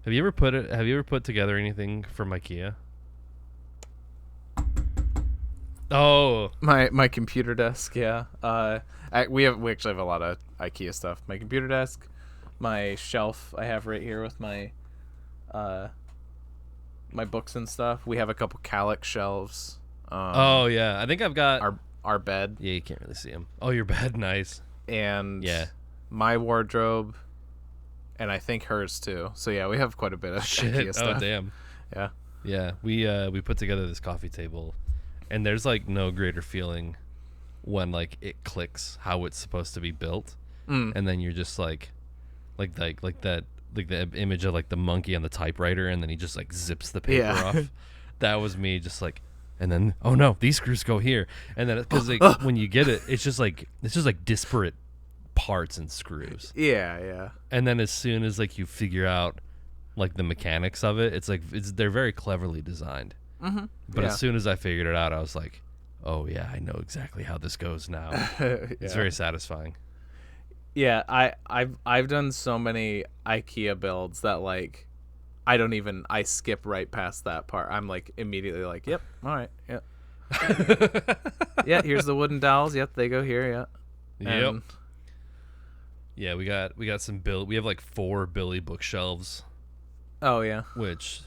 Have you ever put together anything from IKEA? Oh, My computer desk, yeah. We actually have a lot of IKEA stuff. My computer desk, my shelf I have right here with uh my books and stuff. We have a couple Calyx shelves. oh yeah. I think I've got. Our bed Yeah, you can't really see them. Oh, your bed, nice. and Yeah. my wardrobe, and I think hers too. So yeah, we have quite a bit of Shit. IKEA Oh stuff. damn. Yeah. Yeah, we put together this coffee table, and there's like no greater feeling when like it clicks how it's supposed to be built, and then you're just like that like the image of like the monkey on the typewriter, and then he just like zips the paper Yeah. off. That was me, just like, and then oh no, these screws go here, and then because like, when you get it, it's just like disparate parts and screws, Yeah. and then as soon as like you figure out like the mechanics of it, it's like they're very cleverly designed. But Yeah. as soon as I figured it out, I was like, oh yeah, I know exactly how this goes now. It's very satisfying. Yeah, I've done so many IKEA builds that like I skip right past that part. I'm like immediately like, yep, all right, yep. Yeah, here's the wooden dolls. Yep, they go here, yeah. Yep. And Yeah, we got some we have like 4 Billy bookshelves, oh yeah. which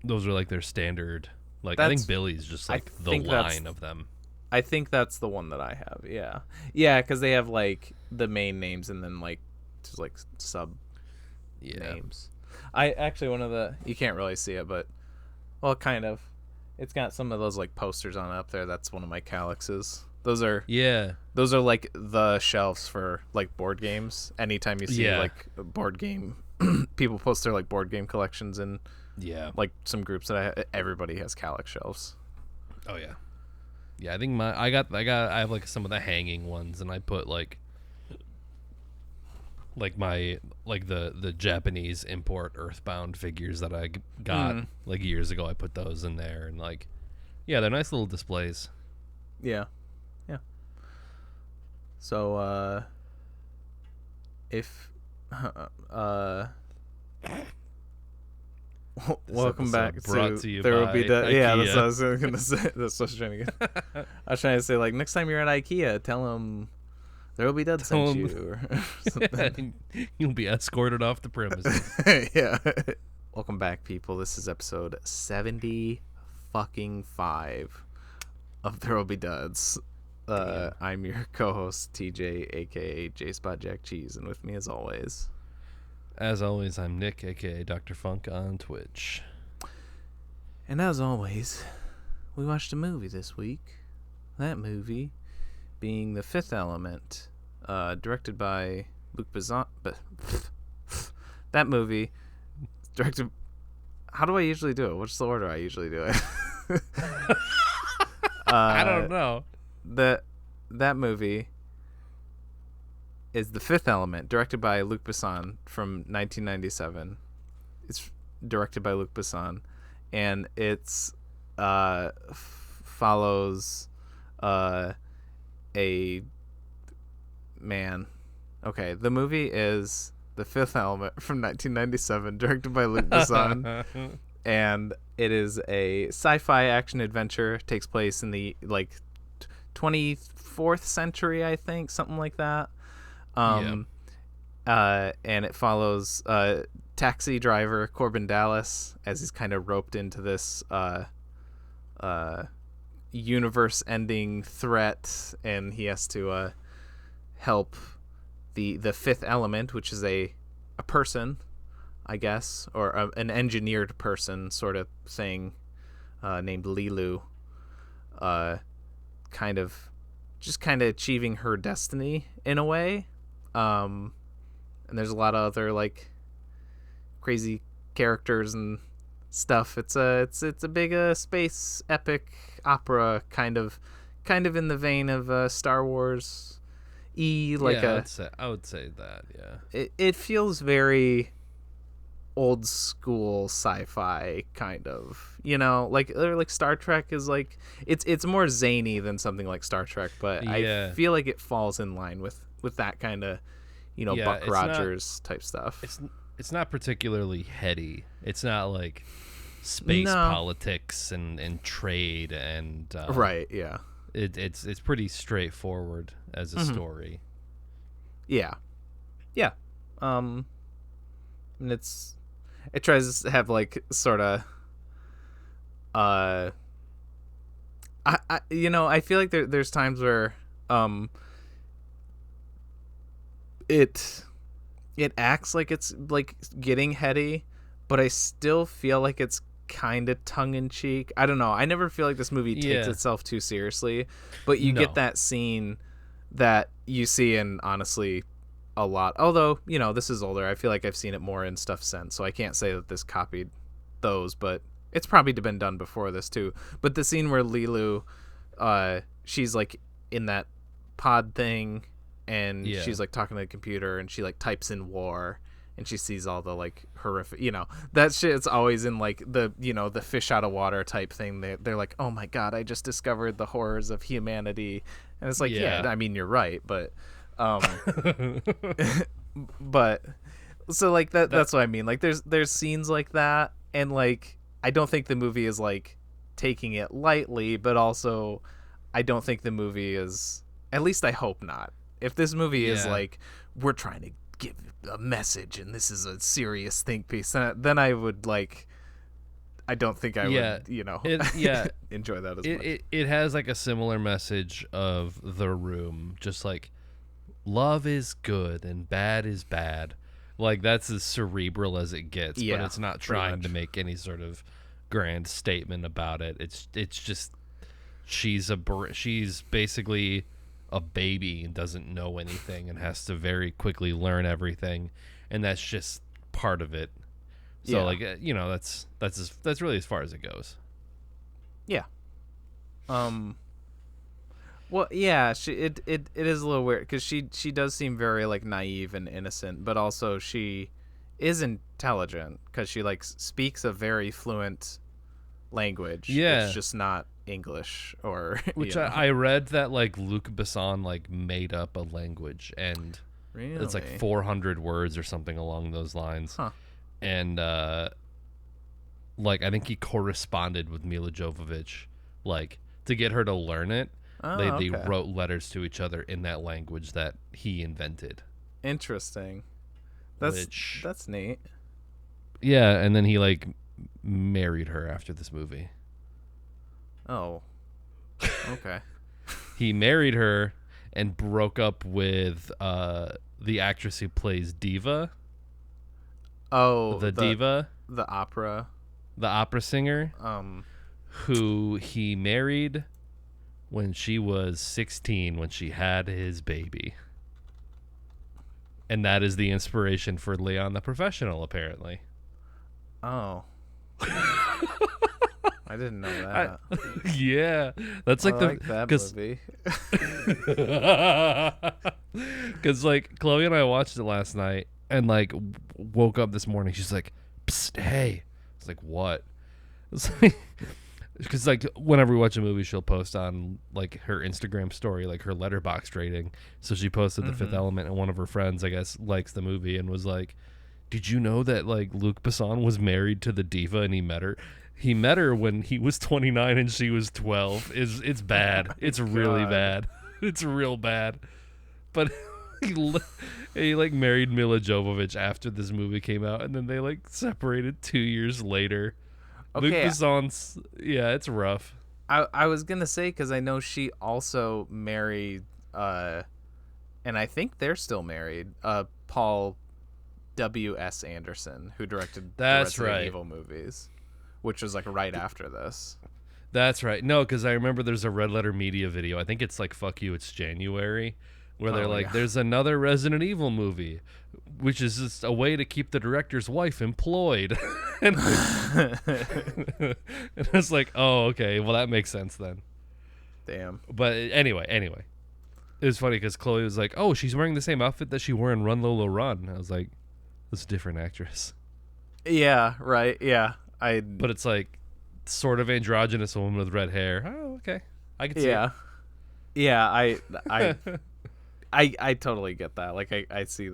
those are like their standard. Like I That's- think Billy's just I like the think that's- line of them. I think that's the one that I have. Yeah. Yeah, cuz they have like the main names and then like just like sub Yeah. names. I actually one of the you can't really see it, but well, kind of. It's got some of those like posters on it up there. That's one of my Calyxes. Those are Yeah. like the shelves for like board games. Anytime you see Yeah. like a board game, people post their like board game collections in Yeah. like some groups that everybody has Calyx shelves. Oh yeah. Yeah, I think I have like some of the hanging ones, and I put like my like the Japanese import Earthbound figures that I got like years ago. I put those in there, and like, yeah, they're nice little displays. Yeah. Yeah. So if welcome back brought to you There Will Be by Dead. Yeah, that's IKEA. what I was gonna say. That's what I was trying to get. I was trying to say like next time you're at IKEA, tell them There Will Be Dead Tell sent 'em- you or something. You'll be escorted off the premises. Yeah. Welcome back, people. This is episode 75 of There Will Be Duds. I'm your co-host TJ, aka J Spot Jack Cheese, and with me as always. As always, I'm Nick, aka Dr. Funk on Twitch. And as always, we watched a movie this week. That movie being The Fifth Element, directed by Luc Besson. That movie directed. How do I usually do it? What's the order I usually do it? I don't know. That movie is The Fifth Element, directed by Luc Besson from 1997. It's directed by Luc Besson, and it's follows a man. Okay, the movie is The Fifth Element from 1997, directed by Luc Besson, and it is a sci-fi action adventure. It takes place in the like 24th century, I think, something like that. And it follows taxi driver Corbin Dallas as he's kind of roped into this universe-ending threat, and he has to help the Fifth Element, which is a person, I guess, or an engineered person sort of thing, named Lilu, kind of achieving her destiny in a way. And there's a lot of other like crazy characters and stuff. It's a big space epic opera kind of in the vein of Star Wars. I would say that. Yeah. It feels very old school sci-fi kind of, like Star Trek is like it's more zany than something like Star Trek, but Yeah. I feel like it falls in line with that kind of Buck Rogers type stuff. it's not particularly heady. It's not like space politics and trade and right. Yeah. It's pretty straightforward as a story. Yeah. Yeah. And it tries to have like sort of I feel like there's times where it acts like it's like getting heady, but I still feel like it's kind of tongue-in-cheek. I don't know. I never feel like this movie takes itself too seriously, but you get that scene that you see in honestly a lot. Although, this is older. I feel like I've seen it more in stuff since, so I can't say that this copied those, but it's probably been done before this too. But the scene where Lilu, she's like in that pod thing, and she's like talking to the computer, and she like types in war, and she sees all the like horrific, that shit's always in like the the fish out of water type thing. They're like, oh my god, I just discovered the horrors of humanity, and it's like, yeah I mean, you're right, but but so like that's what I mean. Like there's scenes like that, and like I don't think the movie is like taking it lightly, but also I don't think the movie is, at least I hope not. If this movie is like, we're trying to give a message and this is a serious think piece, then I would like, I don't think I would, enjoy that as much. It has like a similar message of The Room, just like love is good and bad is bad. Like that's as cerebral as it gets, but it's not trying to make any sort of grand statement about it. It's just she's basically a baby and doesn't know anything and has to very quickly learn everything, and that's just part of it. So like that's really as far as it goes. Yeah. Well, yeah, it is a little weird because she does seem very like naive and innocent, but also she is intelligent because she like speaks a very fluent language. Yeah, it's just not English or which I read that like Luc Besson like made up a language, and it's like 400 words or something along those lines. And like I think he corresponded with Mila Jovovich like to get her to learn it. They wrote letters to each other in that language that he invented. Interesting. That's neat. Yeah, and then he like married her after this movie. Oh. Okay. He married her and broke up with the actress who plays Diva. Oh, the diva, the opera singer, who he married when she was 16, when she had his baby. And that is the inspiration for Leon the Professional, apparently. Oh. I didn't know that. Yeah. That's like that movie. Because like Chloe and I watched it last night and like woke up this morning. She's like, "Psst, hey." It's like, what? It's like, because like whenever we watch a movie, she'll post on like her Instagram story like her Letterboxd rating. So she posted The Fifth Element, and one of her friends, I guess, likes the movie and was like, "Did you know that like Luc Besson was married to the diva and he met her? He met her when he was 29 and she was 12. It's bad. It's really bad. It's real bad." But he like married Mila Jovovich after this movie came out, and then they like separated 2 years later. Okay. Luc Besson's, it's rough. I was gonna say, because I know she also married, and I think they're still married. Paul W.S. Anderson, who directed the Resident Evil movies, which was like right after this. That's right. No, because I remember there's a Red Letter Media video. I think it's like "Fuck You, It's January," where they're like, "There's another Resident Evil movie," which is just a way to keep the director's wife employed. and it's like, oh, okay, well that makes sense then. Damn. But anyway, it was funny because Chloe was like, "Oh, she's wearing the same outfit that she wore in Run Lola Run." I was like, "That's a different actress." Yeah. Right. Yeah. But it's like sort of androgynous woman with red hair. Oh, okay, I can see it. Yeah. I I totally get that. Like I see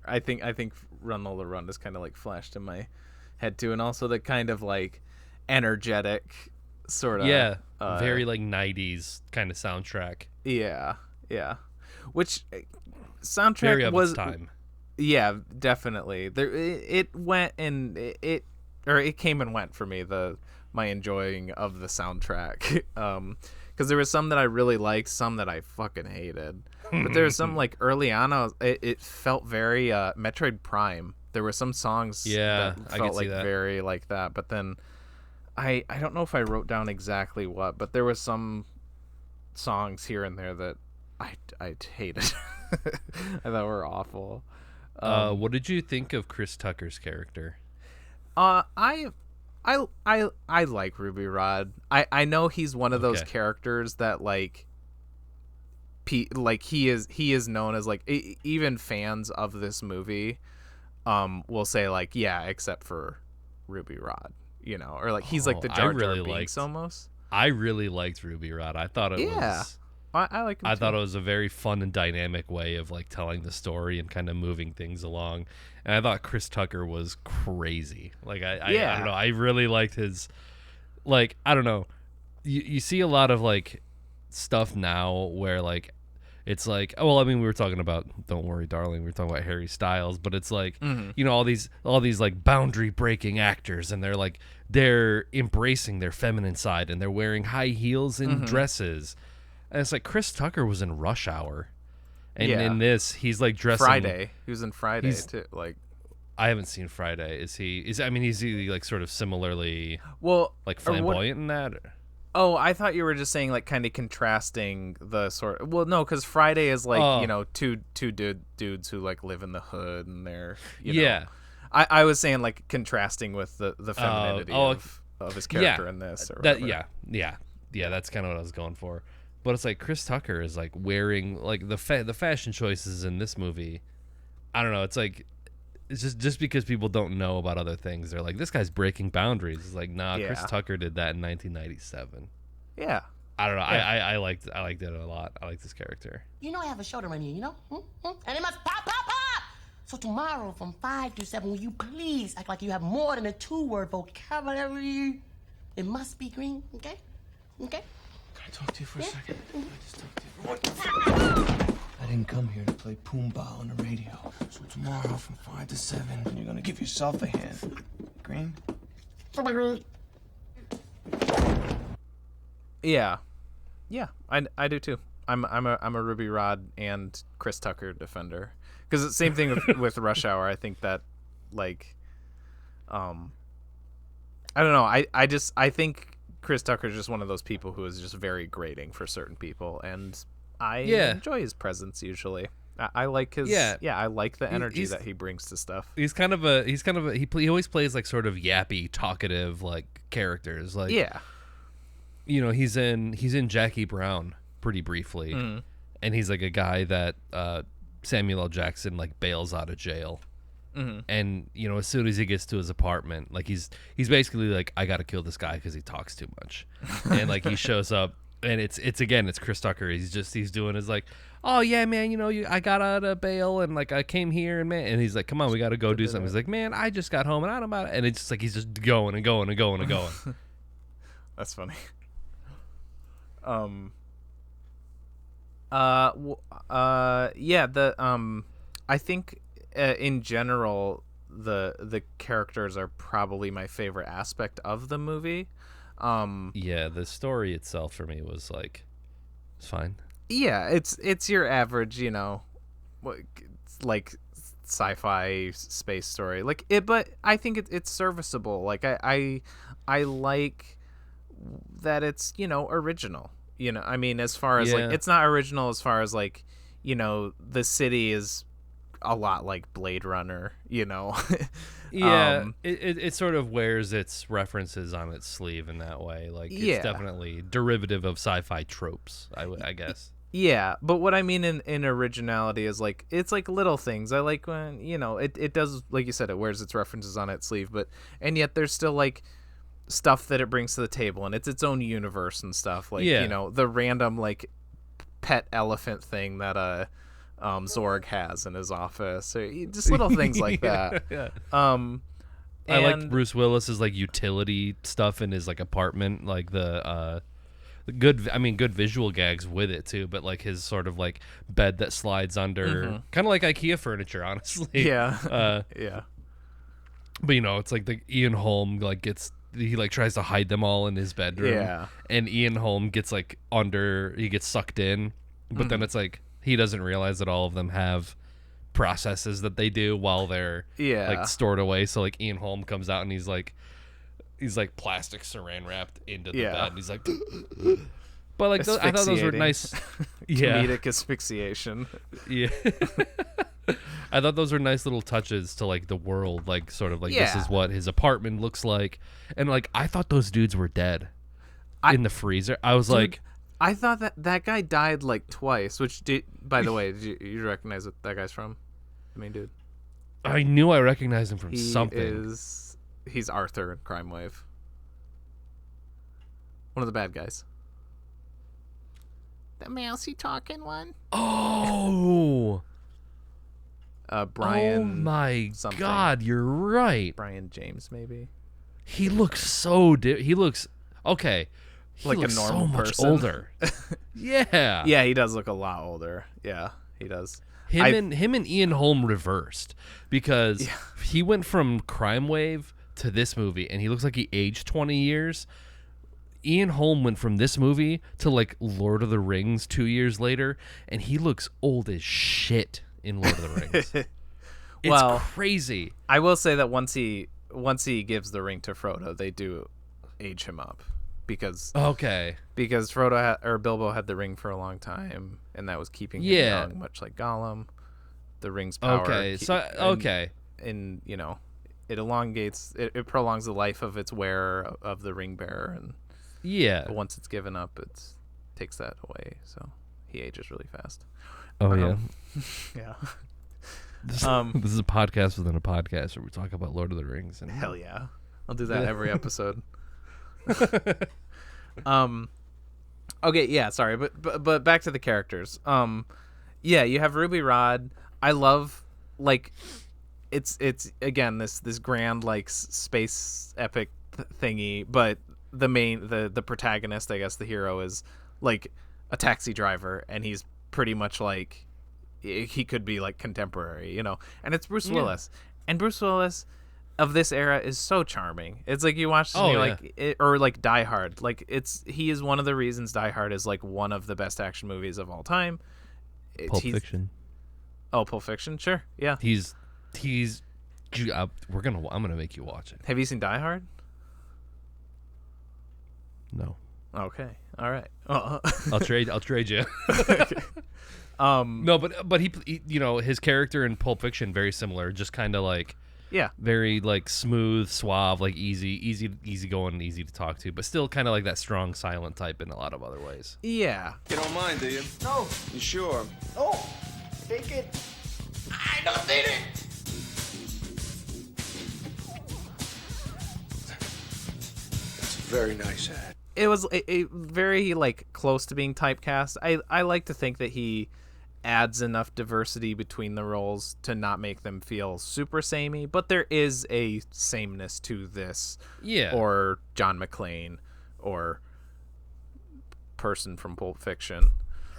I think Run Lola Run is kind of like flashed in my head too, and also the kind of like energetic sort of very like 90s kind of soundtrack. Yeah. Which soundtrack Very of was its time. Yeah, definitely. There it went and it came and went for me, my enjoying of the soundtrack. Because there was some that I really liked, some that I fucking hated. But there was some like early on, it felt very Metroid Prime. There were some songs that felt like that. Very like that. But then I don't know if I wrote down exactly what, but there were some songs here and there that I hated. I thought were awful. What did you think of Chris Tucker's character? I like Ruby Rod. I know he's one of those characters that like he is known as like even fans of this movie will say like except for Ruby Rod, or like he's like the Jar Jar Binks almost. I really liked Ruby Rod. I thought it was I like him I too. thought it was a very fun and dynamic way of like telling the story and kind of moving things along. And I thought Chris Tucker was crazy. Like I don't know. I really liked his, like, I don't know. You see a lot of like stuff now where like it's like, oh, well, I mean, we were talking about Don't Worry Darling, we were talking about Harry Styles, but it's like, all these like boundary breaking actors, and they're embracing their feminine side, and they're wearing high heels and dresses. And it's like Chris Tucker was in Rush Hour, and in this he's like dressing. Friday. He was in Friday too. Like, I haven't seen Friday. Is he like sort of similarly like flamboyant in that? Oh, I thought you were just saying like kind of contrasting the sort. Well, no, because Friday is like two dudes who like live in the hood and they're I was saying like contrasting with the femininity of his character in this. Or that that's kind of what I was going for. But it's like Chris Tucker is like wearing like the fashion choices in this movie. I don't know. It's like it's just because people don't know about other things, they're like, this guy's breaking boundaries. It's like, nah, Chris Tucker did that in 1997. Yeah. I don't know. Yeah. I liked it a lot. I like this character. I have a show to run here, and it must pop, pop, pop. So tomorrow from 5 to 7, will you please act like you have more than a 2-word vocabulary? It must be green, okay? Okay? Can I talk to you for a second? Can I just talk to you? I didn't come here to play Pumbaa on the radio. So tomorrow from 5 to 7, you're gonna give yourself a hand. Green? Yeah, I do too. I'm a Ruby Rod and Chris Tucker defender, because it's the same thing with Rush Hour. I think that like, I don't know. I think Chris Tucker is just one of those people who is just very grating for certain people, and I enjoy his presence usually. I like his I like the energy that he brings to stuff. He always plays like sort of yappy, talkative like characters. Like he's in Jackie Brown pretty briefly, and he's like a guy that Samuel L. Jackson like bails out of jail. And as soon as he gets to his apartment, like he's basically like, I gotta kill this guy because he talks too much. And like he shows up, and it's Chris Tucker. He's doing his like, oh yeah, man, I got out of bail and like I came here and he's like, come on, we gotta go do something. He's like, man, I just got home and I don't know about it. And it's just like he's just going and going and going and going. That's funny. I think in general the characters are probably my favorite aspect of the movie. The story itself for me was like, it's fine. Yeah, it's your average, like sci-fi space story. Like it, but I think it's serviceable. Like I like that it's, original. I mean, as far as like, it's not original as far as like, the city is a lot like Blade Runner, it sort of wears its references on its sleeve in that way. Like it's definitely derivative of sci-fi tropes, I guess. Yeah, but what I mean in originality is like, it's like little things. I like when, it does, like you said, it wears its references on its sleeve, and yet there's still like stuff that it brings to the table, and it's its own universe and stuff. Like, the random like pet elephant thing that Zorg has in his office, or just little things like that. Yeah. I like Bruce Willis's like utility stuff in his like apartment, like the good visual gags with it too, but like his sort of like bed that slides under, kind of like IKEA furniture, honestly. Yeah. Yeah. But it's like the Ian Holm like he like tries to hide them all in his bedroom. Yeah. And Ian Holm gets like he gets sucked in, but then it's like he doesn't realize that all of them have processes that they do while they're like stored away. So like Ian Holm comes out and he's like plastic saran wrapped into the bed, and he's like but like I thought those were nice. Comedic asphyxiation. Yeah. I thought those were nice little touches to like the world, like sort of like this is what his apartment looks like. And like I thought those dudes were dead in the freezer. I was like, I thought that guy died like twice, which by the way, did you recognize what that guy's from? The main dude. I knew I recognized him from something. He's Arthur in Crime Wave. One of the bad guys. The mousy talking one? Oh. Brian. Oh my something. God, you're right. Brian James, maybe. He looks so he looks okay. He like looks a normal so much person. older. Yeah. Yeah, he does look a lot older. Yeah, he does. Him and Ian Holm reversed because he went from Crime Wave to this movie, and he looks like he aged 20 years. Ian Holm went from this movie to like Lord of the Rings 2 years later, and he looks old as shit in Lord of the Rings. It's crazy. I will say that once he gives the ring to Frodo, they do age him up because Frodo or Bilbo had the ring for a long time, and that was keeping him young, much like Gollum. The ring's power. And it elongates, it prolongs the life of its wearer, of the ring bearer, and but once it's given up, it takes that away. So he ages really fast. Oh yeah. This is a podcast within a podcast where we talk about Lord of the Rings. And hell yeah, I'll do that every episode. Okay, yeah, sorry, but back to the characters. Yeah, you have Ruby Rod. I love like it's again this grand like space epic thingy, but the protagonist, I guess the hero, is like a taxi driver, and he's pretty much like he could be like contemporary, and it's Bruce Willis. And Bruce Willis of this era is so charming. It's like you watch or like Die Hard. Like he is one of the reasons Die Hard is like one of the best action movies of all time. Pulp Fiction. Oh, Pulp Fiction, sure, yeah. I'm gonna make you watch it. Have you seen Die Hard? No. Okay, all right. I'll trade you. No, but he his character in Pulp Fiction very similar, just kind of like very like smooth, suave, like easy going and easy to talk to, but still kind of like that strong silent type in a lot of other ways. Yeah. You don't mind, do you? No. You sure? Oh, take it. I don't need it. That's a very nice hat. It was a very like close to being typecast. I like to think that he adds enough diversity between the roles to not make them feel super samey, but there is a sameness to this. Yeah. Or John McClane or person from Pulp Fiction.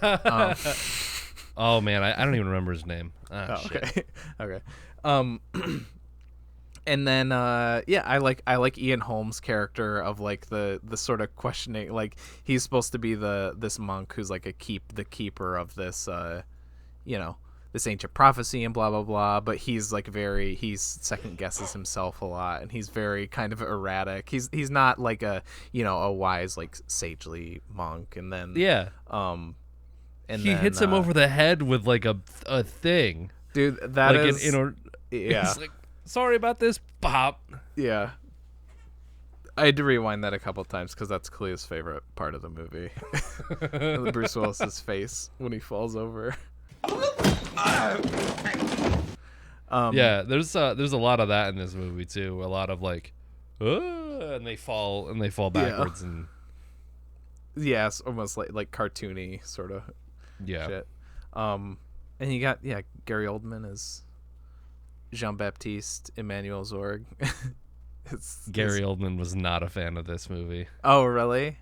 Oh man, I don't even remember his name. Okay. Okay. And then I like Ian Holm's character of like the sort of questioning, like he's supposed to be this monk who's like the keeper of this this ancient prophecy and blah blah blah, but he's like he's second guesses himself a lot, and he's very kind of erratic. He's not like a wise like sagely monk. And then and he hits him over the head with like a thing, dude. That like is He's like, sorry about this, pop. Yeah. I had to rewind that a couple times because that's Clea's favorite part of the movie. Bruce Willis's face when he falls over. Yeah, there's a lot of that in this movie too. A lot of like, and they fall backwards and. Yeah, it's almost like cartoony sort of shit. And you got Gary Oldman as Jean-Baptiste Emmanuel Zorg. Gary Oldman was not a fan of this movie. Oh, really?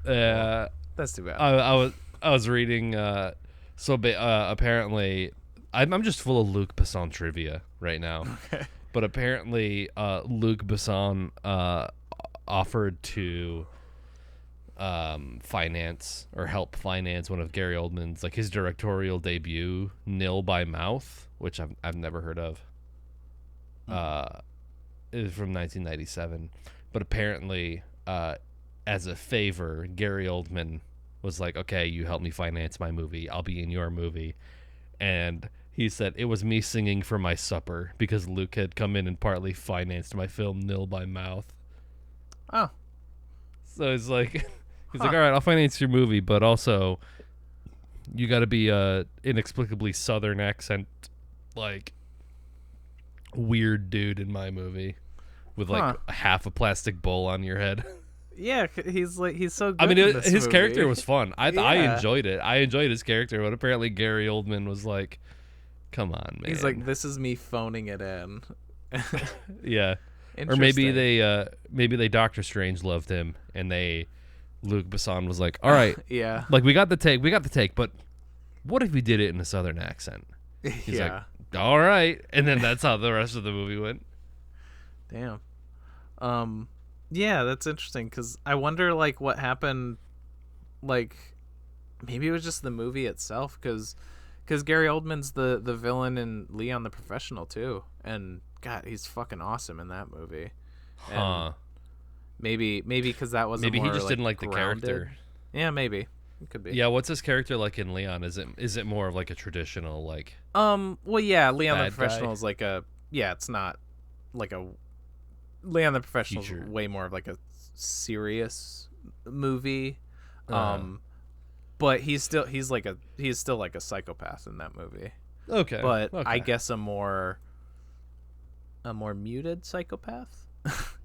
That's too bad. I was reading. Apparently, I'm just full of Luc Besson trivia right now. Okay. But apparently, Luc Besson offered to finance or help finance one of Gary Oldman's, like, his directorial debut, Nil by Mouth, which I've never heard of. It was from 1997, but apparently, as a favor, Gary Oldman was like, "Okay, you help me finance my movie. I'll be in your movie," and he said it was me singing for my supper because Luke had come in and partly financed my film Nil by Mouth. Oh, so he's like, all right, I'll finance your movie, but also you got to be a inexplicably Southern accent, like, weird dude in my movie with like half a plastic bowl on your head. Yeah, he's so good. I mean, in this his movie. character was fun. I Yeah. enjoyed it. I enjoyed his character, but apparently Gary Oldman was like, "Come on, man." He's like, "This is me phoning it in." Yeah. Or maybe they Doctor Strange loved him, and Luc Besson was like, "All right, yeah, like we got the take, but what if we did it in a Southern accent?" He's like, "All right," and then that's how the rest of the movie went. Damn. Yeah, that's interesting because I wonder, like, what happened. Like, maybe it was just the movie itself, because Gary Oldman's the villain in Leon the Professional too, and God, he's fucking awesome in that movie. And maybe because that was maybe more, he just like, didn't like grounded. the character. Yeah, maybe it could be. Yeah, what's his character like in Leon? Is it more of like a traditional, like? Well, yeah, Leon the bad Professional guy? is like it's not like a Leon the Professional is Feature. way more of like a serious movie. But he's still like a psychopath in that movie. Okay, But okay. I guess a more muted psychopath.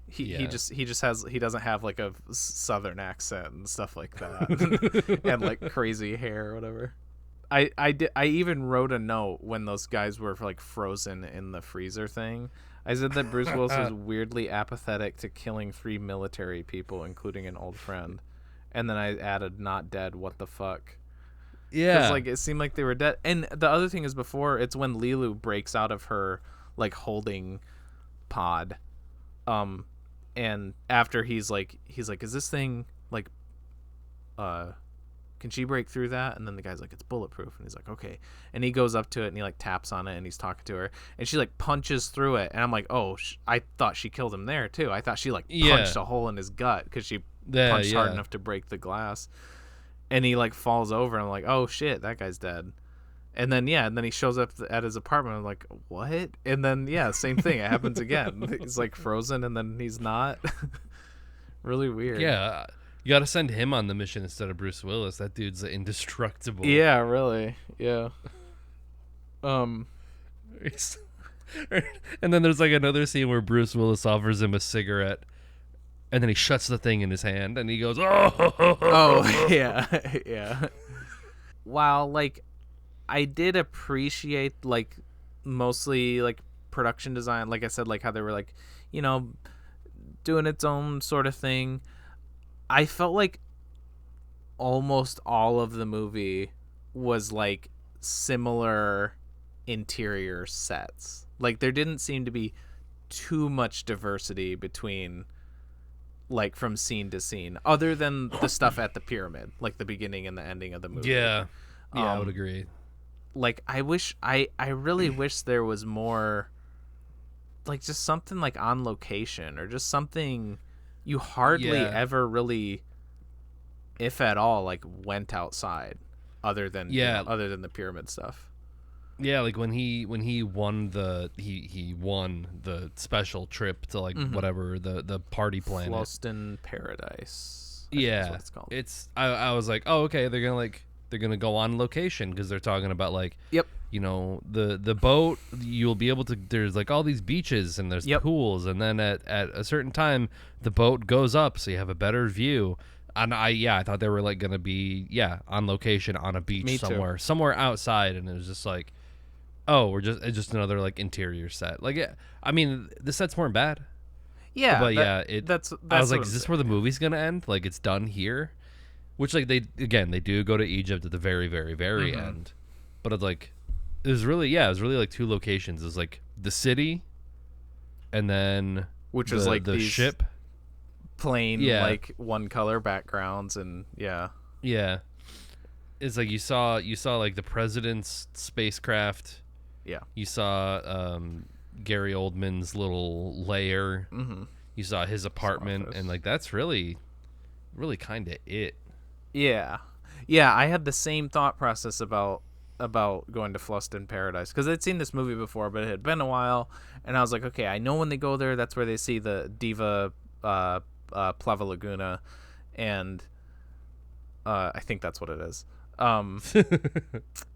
He doesn't have like a Southern accent and stuff like that, and like crazy hair or whatever. I even wrote a note when those guys were like frozen in the freezer thing. I said that Bruce Willis was weirdly apathetic to killing 3 military people, including an old friend, and then I added "not dead." What the fuck? Yeah, Because like it seemed like they were dead. And the other thing is, before, it's when Lilu breaks out of her like holding pod, and after he's like, is this thing like, can she break through that? And then the guy's like, it's bulletproof, and he's like, okay. And he goes up to it and he like taps on it and he's talking to her, and she like punches through it, and I'm like, oh, I thought she killed him there too. I thought she like punched a hole in his gut because she punched hard enough to break the glass. And he like falls over, and I'm like, oh shit, that guy's dead. And then he shows up at his apartment. I'm like, what? And then same thing. It happens again. He's like frozen, and then he's not. Really weird. Yeah, you got to send him on the mission instead of Bruce Willis. That dude's indestructible. Yeah, really. Yeah. And then there's like another scene where Bruce Willis offers him a cigarette, and then he shuts the thing in his hand, and he goes, "Oh, oh, yeah, yeah." Wow, like, I did appreciate, like, mostly, like, production design. Like I said, like, how they were, like, doing its own sort of thing. I felt like almost all of the movie was, like, similar interior sets. Like, there didn't seem to be too much diversity between, like, from scene to scene, other than the stuff at the pyramid, like the beginning and the ending of the movie. Yeah, I would agree. Like, I really wish there was more, like, just something like on location, or just something you hardly ever really, if at all, like, went outside, other than the pyramid stuff. Yeah, like when he won he won the special trip to, like, whatever the party planet, Floston Paradise. Yeah, is what it's called. I was like, oh, okay, they're gonna go on location, because they're talking about, like, the boat, you'll be able to, there's like all these beaches and there's pools, and then at a certain time the boat goes up so you have a better view. And I thought they were like gonna be on location on a beach Me too. somewhere outside, and it was just like, oh, it's just another like interior set. Like, I mean, the sets weren't bad. Yeah, But that's I was like, what is I'm this where the movie's gonna end? Like, it's done here, which like they do go to Egypt at the very very very end, but it's like it was really like two locations. It was like the city, and then which is like the these ship. plain like one color backgrounds and Yeah. It's like you saw like the president's spacecraft. Yeah. You saw Gary Oldman's little lair. Mm-hmm. You saw his apartment, and like that's really kind of it. Yeah. I had the same thought process about going to Fluston Paradise because I'd seen this movie before, but it had been a while, and I was like, okay, I know when they go there, that's where they see the Diva Plava Laguna, and I think that's what it is.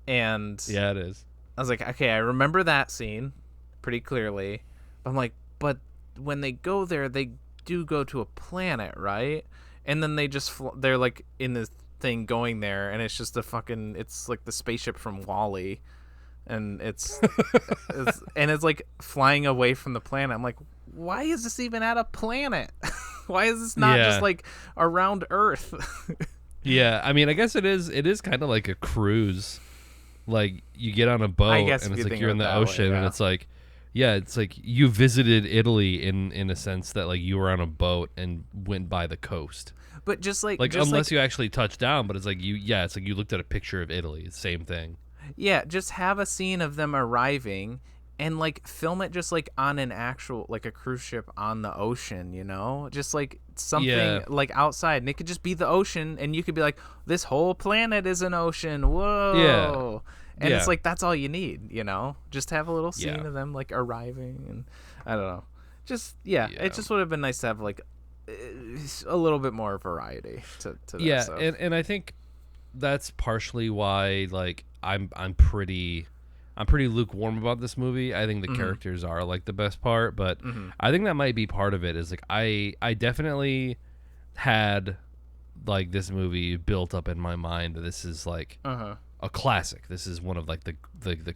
And Yeah, it is. I was like, okay, I remember that scene pretty clearly. I'm like, but when they go there, they do go to a planet, right? And then they just they're like in this thing going there, and it's just it's like the spaceship from Wall-E, and it's it's like flying away from the planet. I'm like, why is this even at a planet? Why is this not just like around Earth? Yeah, I mean, I guess it is kind of like a cruise. Like you get on a boat, and it's like you're in the ocean, and it's like, it's like you visited Italy in a sense that like you were on a boat and went by the coast. But just unless you actually touch down, but it's like it's like you looked at a picture of Italy. It's the same thing. Yeah, just have a scene of them arriving and like film it just like on an actual like a cruise ship on the ocean, you know? Just like something like outside, and it could just be the ocean, and you could be like, this whole planet is an ocean. Whoa. And it's like that's all you need, you know? Just have a little scene of them like arriving, and I don't know. Just it just would have been nice to have like a little bit more variety to that stuff. and I think that's partially why like I'm pretty lukewarm about this movie. I think the characters are like the best part, but I think that might be part of it. Is like I definitely had like this movie built up in my mind that this is like a classic. This is one of like the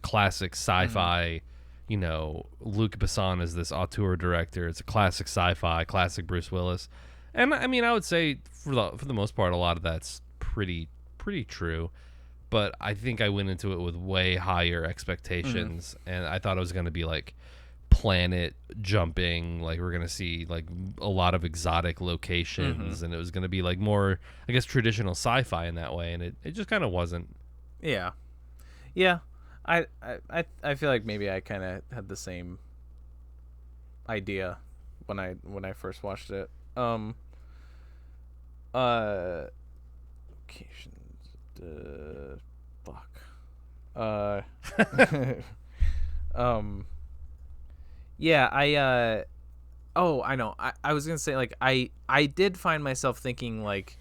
classic sci-fi. You know, Luc Besson is this auteur director. It's a classic sci-fi, classic Bruce Willis, and I mean, I would say for the most part, a lot of that's pretty true. But I think I went into it with way higher expectations, and I thought it was going to be like planet jumping, like we're going to see like a lot of exotic locations, and it was going to be like more, I guess, traditional sci-fi in that way, and it just kind of wasn't. Yeah. I feel like maybe I kind of had the same idea when I first watched it. I know. I was gonna say like I did find myself thinking like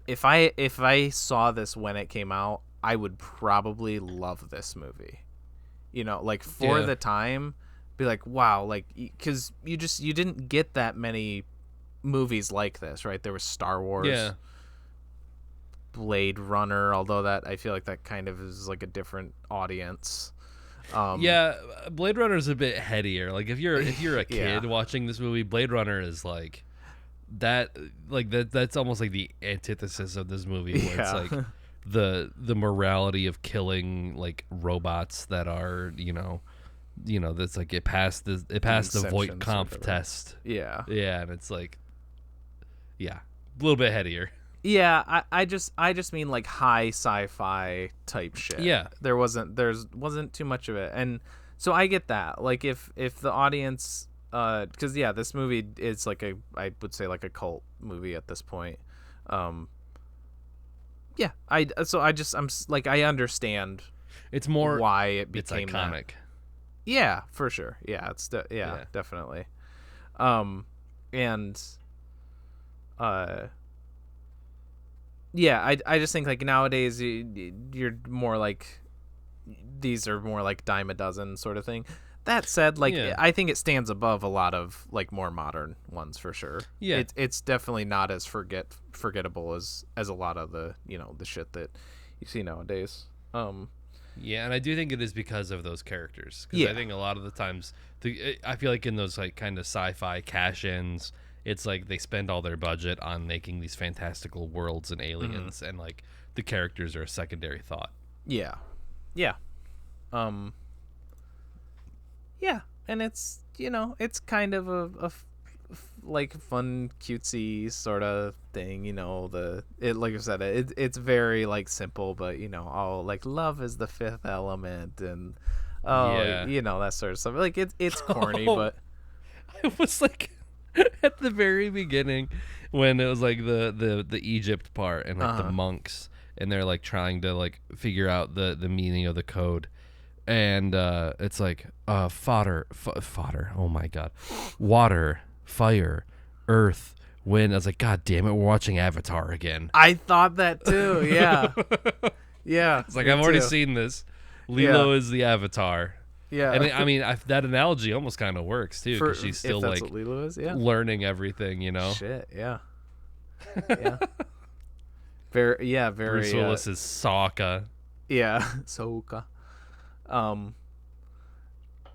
if I saw this when it came out, I would probably love this movie. You know, like for the time, be like, wow, like because you didn't get that many movies like this, right? There was Star Wars, Blade Runner, although that I feel like that kind of is like a different audience. Blade Runner is a bit headier. Like if you're a kid watching this movie, Blade Runner is like that. Like that's almost like the antithesis of this movie, where it's like the morality of killing like robots that are that's like it passed the Voight Kampf test. And it's like a little bit headier. I just mean like high sci-fi type shit. There wasn't too much of it, and so I get that. Like if the audience, because this movie is like I would say like a cult movie at this point. I'm I understand. It's more why it became it's iconic. That. Yeah, for sure. Yeah, it's definitely. I just think like nowadays you're more like these are more like dime a dozen sort of thing. That said, like Yeah. I think it stands above a lot of like more modern ones for sure. Yeah. It's definitely not as forgettable as a lot of the the shit that you see nowadays. Yeah, and I do think it is because of those characters. Because Yeah. I think a lot of the times, I feel like in those like kind of sci-fi cash-ins, it's like they spend all their budget on making these fantastical worlds and aliens, and like the characters are a secondary thought. Yeah, yeah, yeah, and it's it's kind of a like fun cutesy sort of thing. Like I said, it's very like simple, but all like love is the fifth element, and Yeah. that sort of stuff. Like it's corny, Oh. but It was like at the very beginning when it was like the Egypt part and like the monks, and they're like trying to like figure out the meaning of the code, and it's like fodder, oh my god, water, fire, earth, wind. I was like, god damn it, we're watching Avatar again. I thought that too. Yeah, yeah. It's like me I've already too. seen this. Lilo Yeah. is the Avatar. Yeah, And I mean, that analogy almost kind of works too, because she's still if that's like what Lilo is. Yeah. learning everything, Shit. Yeah. Yeah. Very. Bruce Willis is Sokka. Yeah. Soka.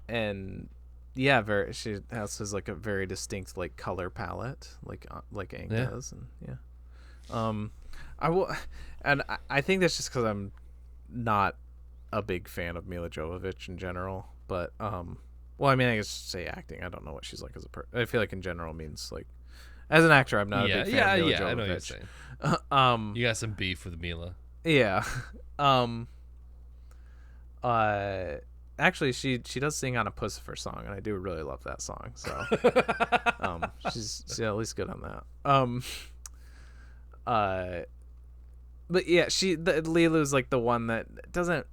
And yeah, she has like a very distinct like color palette, like Aang Yeah. does, and yeah. I will, and I think that's just because I'm not a big fan of Mila Jovovich in general, but well, I mean, I guess say acting. I don't know what she's like as a person. I feel like in general means like as an actor, I'm not a big fan of Mila Jovovich. I know what you're saying. You got some beef with Mila. Yeah. Actually, she does sing on a Pussifer song, and I do really love that song. So, she's at least good on that. But yeah, Lilu's like the one that doesn't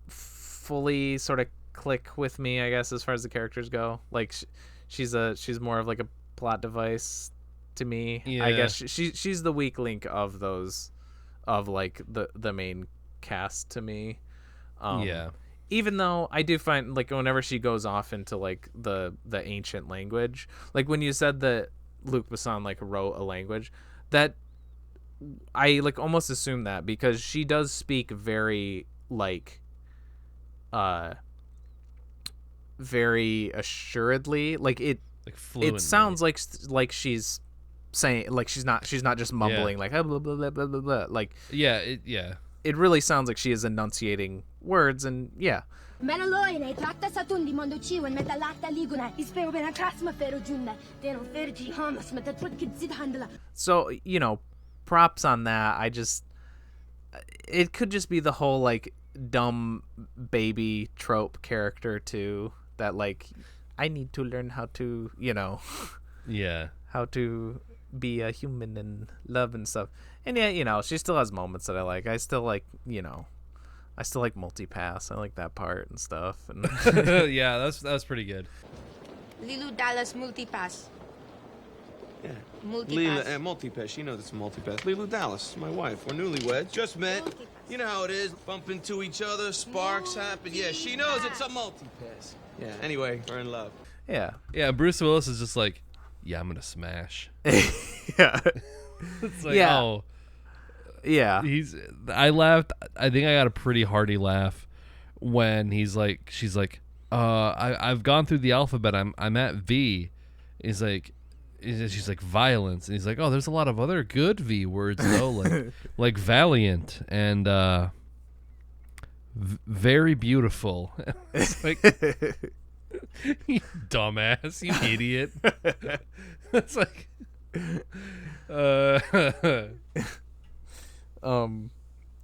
fully sort of click with me, I guess, as far as the characters go. Like, she's more of like a plot device to me. Yeah. I guess she's the weak link of those, of like the main cast to me. Yeah. Even though I do find like whenever she goes off into like the ancient language, like when you said that Luc Besson like wrote a language, that I like almost assume that because she does speak very like very assuredly, like it fluently. it sounds like she's saying, like she's not just mumbling like blah, blah, blah, blah, blah, blah. Like it really sounds like she is enunciating words, and yeah. So, props on that. It could just be the whole like dumb baby trope character too, that like I need to learn how to, Yeah. how to be a human and love and stuff. And yeah, she still has moments that I like. I still like, I still like multipass. I like that part and stuff. And Yeah, that's pretty good. Lilu Dallas Multipass. Yeah. Multipass. Multipass. You know this is multipass. Lilu Dallas, my wife. We're newlyweds. Just met. You know how it is. Bump into each other, sparks happen. Yeah, she knows it's a multipass. Yeah, anyway, we're in love. yeah. Yeah, Bruce Willis is just like, yeah, I'm gonna smash. Yeah. It's like, Yeah. oh, Yeah. I laughed. I think I got a pretty hearty laugh when she's like, I've gone through the alphabet. I'm at V. She's like violence, and he's like, oh, there's a lot of other good V words though, like valiant and very beautiful. It's like, you dumbass, you idiot. It's like,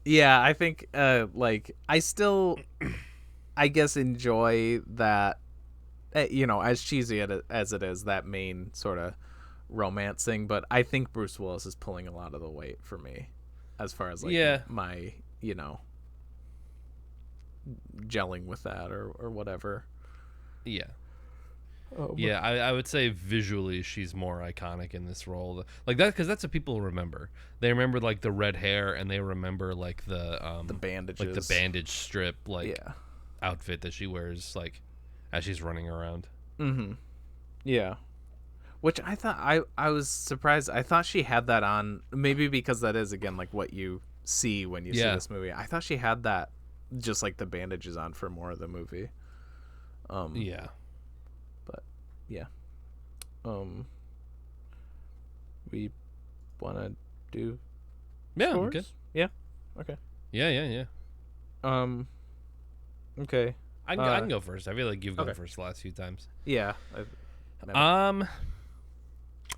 yeah, I think like I still I guess enjoy that, as cheesy as it is, that main sort of romance thing, but I think Bruce Willis is pulling a lot of the weight for me as far as like my gelling with that or whatever. yeah. Yeah, I would say visually she's more iconic in this role, like that, because that's what people remember. They remember like the red hair, and they remember like the bandages, like the bandage strip, like yeah, outfit that she wears, like as she's running around. Mm-hmm. Yeah. Which I thought I was surprised. I thought she had that on, maybe because that is again like what you see when you see this movie. I thought she had that just like the bandages on for more of the movie. Yeah. But yeah. We want to do Yeah, scores? good. Yeah. Okay. Yeah. Okay. I can go first. I feel like you've gone first the last few times. Yeah.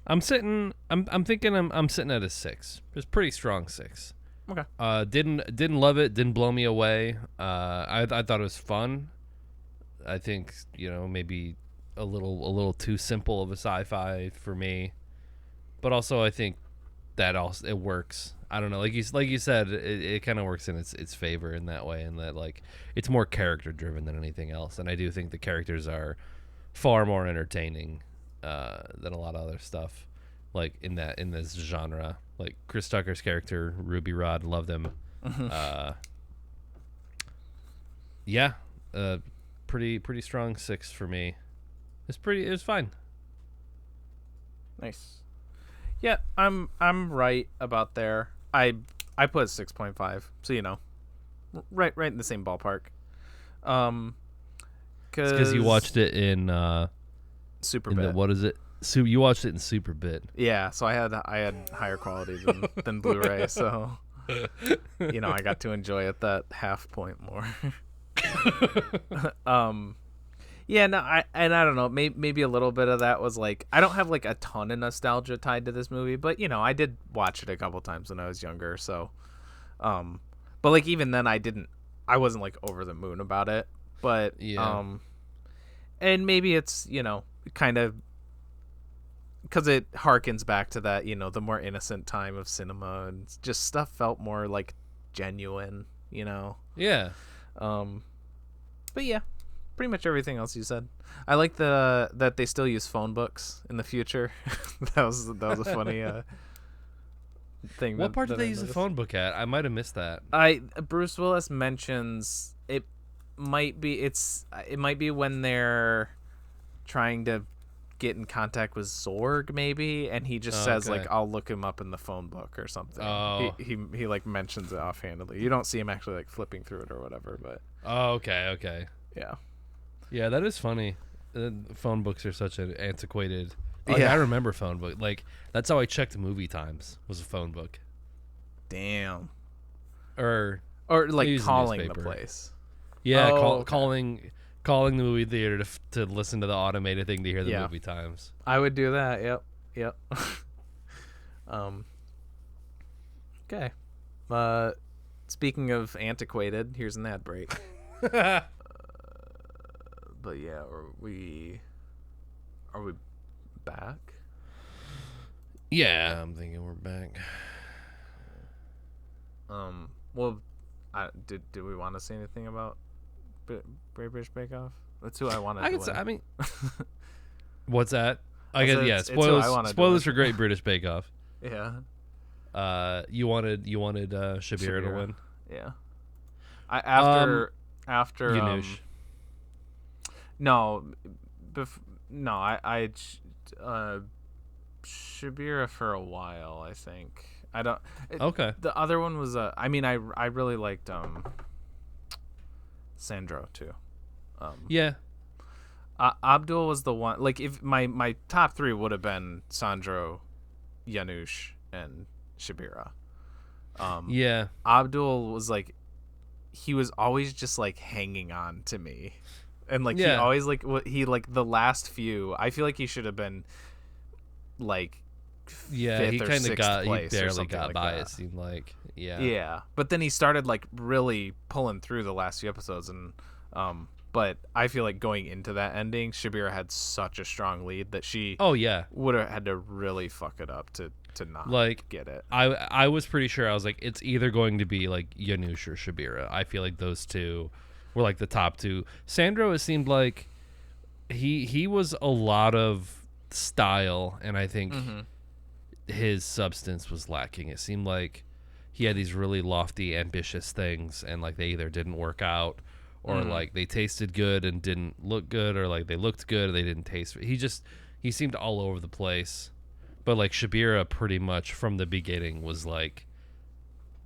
I'm sitting at a 6. It's pretty strong 6. Okay. Didn't love it, didn't blow me away. I thought it was fun. I think, maybe a little too simple of a sci-fi for me. But also I think that also it works. I don't know, like you said, it kind of works in its favor in that way, and that like it's more character driven than anything else. And I do think the characters are far more entertaining than a lot of other stuff, like in this genre. Like Chris Tucker's character, Ruby Rod, loved him. Pretty strong 6 for me. It was fine. Nice. Yeah, I'm right about there. I put 6.5, so right in the same ballpark. Because you watched it in Super Bit. What is it? You watched it in Super Bit. Yeah, so I had higher quality than Blu-ray, so I got to enjoy it that half point more. Yeah, no, I don't know. Maybe a little bit of that was like, I don't have like a ton of nostalgia tied to this movie, but I did watch it a couple times when I was younger. So, but like even then, I wasn't like over the moon about it. But and maybe it's kind of because it harkens back to that the more innocent time of cinema, and just stuff felt more like genuine. Yeah. But yeah. Pretty much everything else you said. I like that they still use phone books in the future. that was a funny thing. What part did they use the phone book at? I might have missed that. Bruce Willis mentions it might be when they're trying to get in contact with Zorg, maybe, and he just says like, I'll look him up in the phone book or something. Oh. He like mentions it offhandedly. You don't see him actually like flipping through it or whatever, but okay. Yeah. Yeah, that is funny. Phone books are such an antiquated. Like, Yeah. I remember phone book. Like that's how I checked movie times. Was a phone book. Damn. Or like use a calling the newspaper. place. Yeah, Okay. calling the movie theater to listen to the automated thing to hear the Yeah. movie times. I would do that. Yep. Okay. Speaking of antiquated, here's an ad break. But yeah, are we back? Yeah, I'm thinking we're back. Well, did we want to say anything about Great British Bake Off? That's who I wanted. I to could say, win. I mean, what's that? I guess said yeah. it's who I wanted to Spoilers win. for Great British Bake Off. Yeah. You wanted Shabira to win. Yeah. After Yanush. No, I Shabira for a while. I think I don't. Okay. The other one was I mean, I really liked Sandro too. Yeah. Abdul was the one. Like if my top 3 would have been Sandro, Yanush, and Shabira. Yeah. Abdul was like, he was always just like hanging on to me. And like he Yeah. always like the last few, I feel like he should have been like Yeah, he kind of he barely got by. It seemed like, yeah. But then he started like really pulling through the last few episodes, and but I feel like going into that ending, Shabira had such a strong lead that she would have had to really fuck it up to not like get it. I was pretty sure. I was like, it's either going to be like Yanush or Shabira. I feel like those two were like the top 2. Sandro, it seemed like he was a lot of style, and I think his substance was lacking. It seemed like he had these really lofty, ambitious things, and like they either didn't work out, or like they tasted good and didn't look good, or like they looked good and they didn't taste. He seemed all over the place. But like Shabira, pretty much from the beginning was like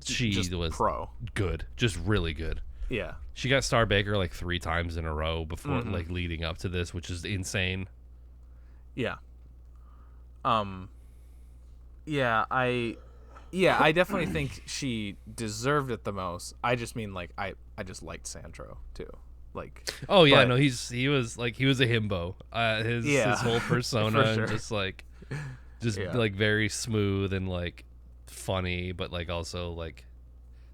she Just was pro. good, just really good. Yeah. She got Star Baker like 3 times in a row before like leading up to this, which is insane. Yeah. I definitely think she deserved it the most. I just mean like I just liked Sandro too. Like Oh yeah, but- no, he was a himbo. His whole persona for sure. and just Yeah. like very smooth and like funny, but like also like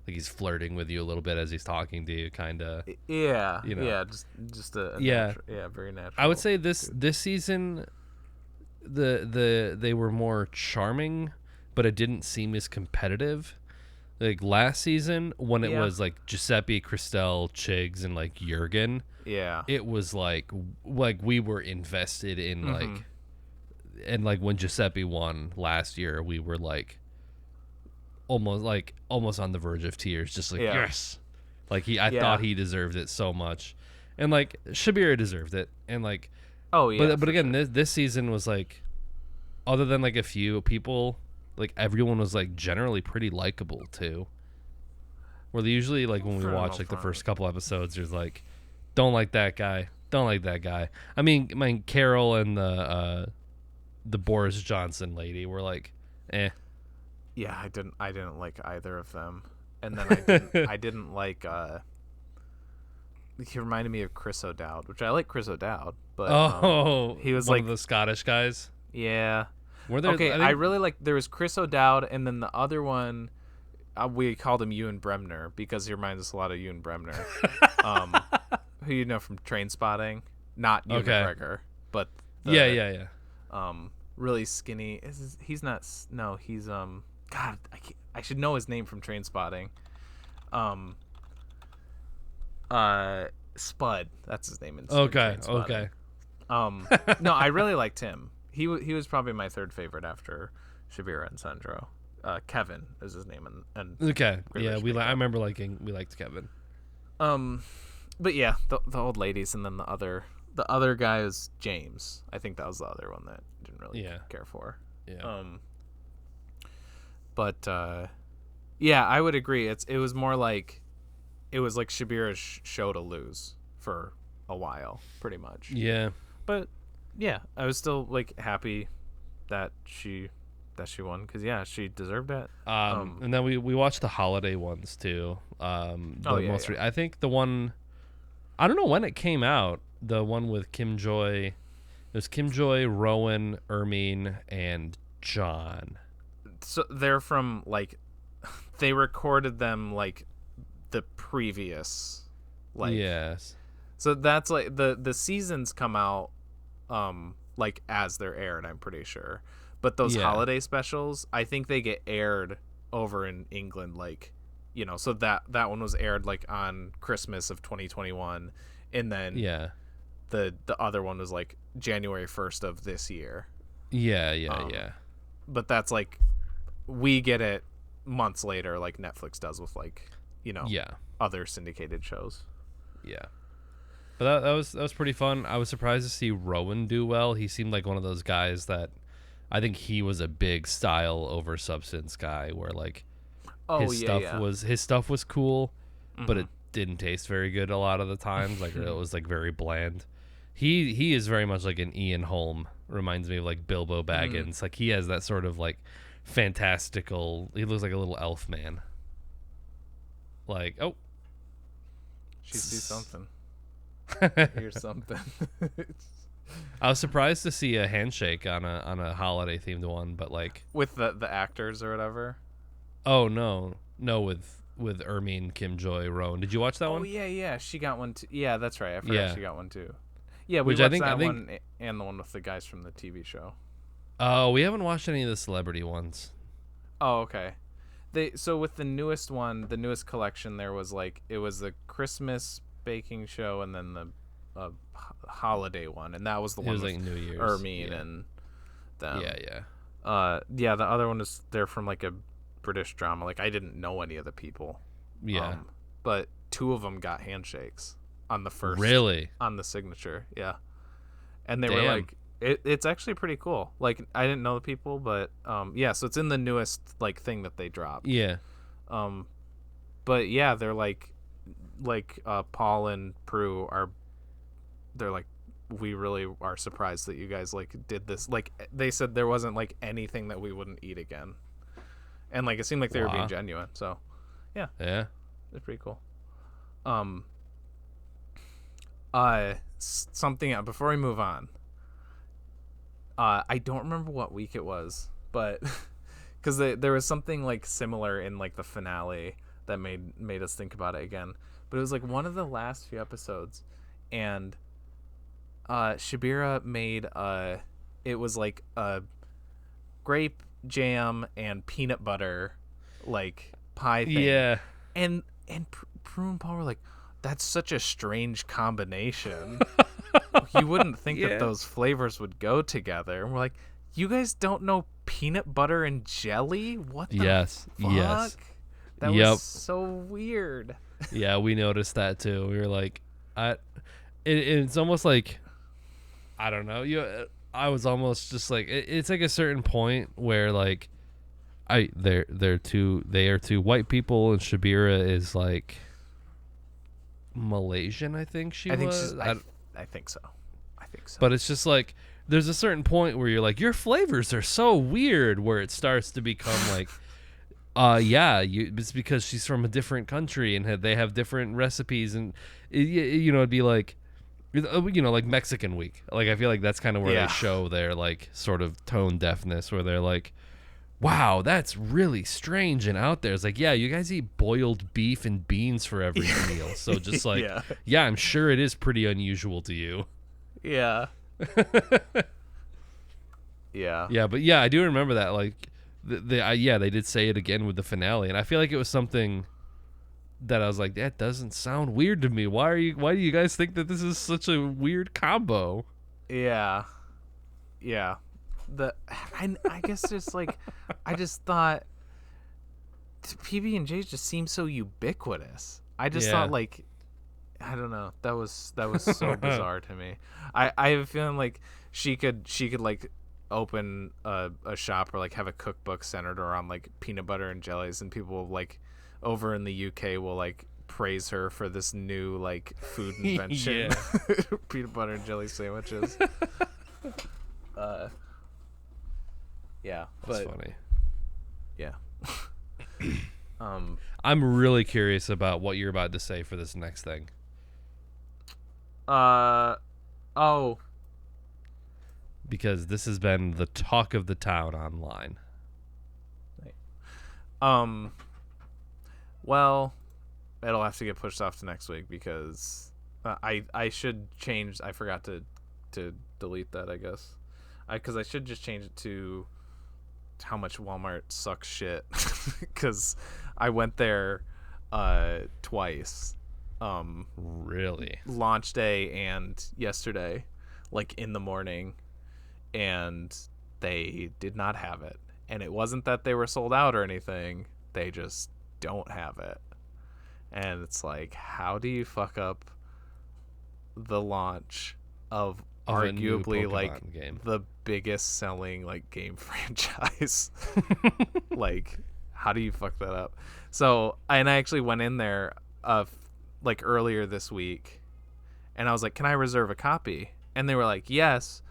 he's flirting with you a little bit as he's talking to you, kind of. Yeah. You know. Yeah, just a Yeah. very natural. I would say this season they were more charming, but it didn't seem as competitive. Like last season when it was like Giuseppe, Christelle, Chigs, and like Jurgen, Yeah. it was like we were invested in like, and like when Giuseppe won last year, we were like almost on the verge of tears, just like yes, like I thought he deserved it so much, and like Shabira deserved it, and like but again this season was like, other than like a few people, like everyone was like generally pretty likable too. Where usually like when we watch like the first couple episodes, there's like don't like that guy. I mean Carol and the Boris Johnson lady were like, eh. Yeah, I didn't like either of them. And then I didn't like he reminded me of Chris O'Dowd, which I like Chris O'Dowd, but he was one like of the Scottish guys. Yeah. Were there, okay, I really like there was Chris O'Dowd, and then the other one we called him Ewan Bremner because he reminds us a lot of Ewan Bremner. Who you know from Train Spotting, not Ewan McGregor, but yeah. Really skinny. He's not. No, he's God, I should know his name from Train Spotting. Spud. That's his name in Train Spotting. No, I really liked him. He was probably my third favorite after Shabira and Sandro. Kevin is his name, and okay, yeah, I remember we liked Kevin. But yeah, the old ladies, and then the other guy is James. I think that was the other one that I didn't really care for. Yeah. But yeah, I would agree. It was more like Shabira's show to lose for a while, pretty much. Yeah. But yeah, I was still like happy that she won because she deserved it. And then we watched the holiday ones too. I think the one, I don't know when it came out. The one with Kim Joy. It was Kim Joy, Rowan, Ermine, and John. So they're from like, they recorded them like the previous, like yes. So that's like the seasons come out, like as they're aired. I'm pretty sure, but those holiday specials, I think they get aired over in England, like, you know. So that one was aired like on Christmas of 2021, and then the other one was like January 1st of this year. Yeah. But that's like, we get it months later, like Netflix does with like, you know, other syndicated shows. Yeah. But that was pretty fun. I was surprised to see Rowan do well. He seemed like one of those guys that I think he was a big style over substance guy, where like his stuff was cool, but it didn't taste very good a lot of the times. Like it was like very bland. He is very much like an Ian Holm. Reminds me of like Bilbo Baggins. Like he has that sort of like fantastical. He looks like a little elf man. Like, oh, She sees something. Here's something. I was surprised to see a handshake on a holiday themed one, but like with the actors or whatever. Oh no, with Ermine, Kim Joy, Rowan. Did you watch that one? Oh yeah, she got one too. Yeah, that's right. I forgot she got one too. Yeah, we Which watched I think one and the one with the guys from the TV show. Oh, we haven't watched any of the celebrity ones. Oh, okay. So with the newest one, the newest collection, there was like, it was the Christmas baking show and then the holiday one, and that was the one with like New Year's, Ermine and them. Yeah. The other one is they're from like a British drama. Like I didn't know any of the people. Yeah. But two of them got handshakes. on the first. Really? On the signature, yeah. And they were Damn. like, it's actually pretty cool. Like, I didn't know the people, but yeah. So it's in the newest like thing that they dropped. Yeah. But yeah, they're like Paul and Prue are. They're like, we really are surprised that you guys like did this. Like they said, there wasn't like anything that we wouldn't eat again, and like it seemed like they were being genuine. So, yeah, it's pretty cool. Something before we move on. I don't remember what week it was, but because there was something like similar in like the finale that made us think about it again. But it was like one of the last few episodes, and Shabira made it was like a grape jam and peanut butter like pie thing. Yeah. And Prue and Paul were like, that's such a strange combination. You wouldn't think that those flavors would go together. And we're like, you guys don't know peanut butter and jelly? What the fuck? Yes. That was so weird. Yeah, we noticed that too. We were like, it's almost like, I don't know. I was almost just like, it's like a certain point where like, they are two white people, and Shabira is like Malaysian, I think she was. I think so. But it's just like there's a certain point where you're like, your flavors are so weird, where it starts to become like, it's because she's from a different country and they have different recipes, and it'd be like, like Mexican week. Like I feel like that's kind of where they show their like sort of tone deafness, where they're like, wow, that's really strange and out there. It's like, yeah, you guys eat boiled beef and beans for every meal. So just like, yeah, I'm sure it is pretty unusual to you. Yeah. Yeah. Yeah, but yeah, I do remember that. Like, they did say it again with the finale, and I feel like it was something that I was like, that doesn't sound weird to me. Why do you guys think that this is such a weird combo? Yeah. Yeah. I guess just like, I just thought PB&J just seemed so ubiquitous. I just thought like, I don't know. That was so bizarre to me. I have a feeling like she could like open a shop or like have a cookbook centered around like peanut butter and jellies, and people like over in the UK will like praise her for this new like food invention. Peanut butter and jelly sandwiches. Yeah, that's funny. Yeah. I'm really curious about what you're about to say for this next thing. Because this has been the talk of the town online. Well, it'll have to get pushed off to next week because I should change. I forgot to delete that, I guess. Because I should just change it to how much Walmart sucks shit. Because I went there twice. Really? Launch day and yesterday, like in the morning, and they did not have it. And it wasn't that they were sold out or anything. They just don't have it. And it's like, how do you fuck up the launch of arguably like game. The biggest selling like game franchise? Like, how do you fuck that up? So, and I actually went in there like earlier this week, and I was like, can I reserve a copy? And they were like, yes,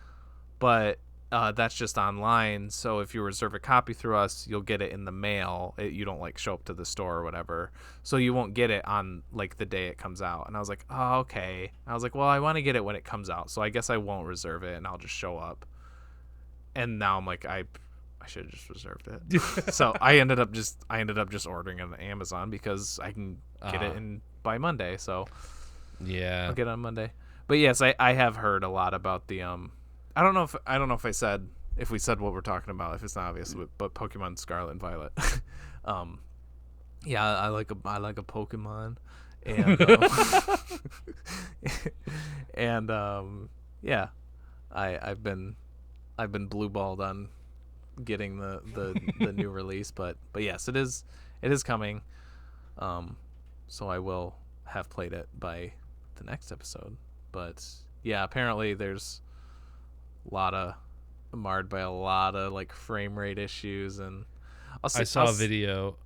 but that's just online. So if you reserve a copy through us, you'll get it in the mail. You don't like show up to the store or whatever. So you won't get it on like the day it comes out. And I was like, oh, okay. I was like, well, I want to get it when it comes out. So I guess I won't reserve it and I'll just show up. And now I'm like, I should have just reserved it. So I ended up just ordering it on Amazon because I can get it in by Monday. So yeah, I'll get it on Monday. But yes, I have heard a lot about the I don't know if we said what we're talking about, if it's not obvious, but Pokemon Scarlet and Violet. Yeah, I like a Pokemon, and yeah, I've been blue-balled on getting the new release, but yes, it is coming. So I will have played it by the next episode. But yeah, apparently there's a lot of marred by a lot of like frame rate issues, and I saw a video.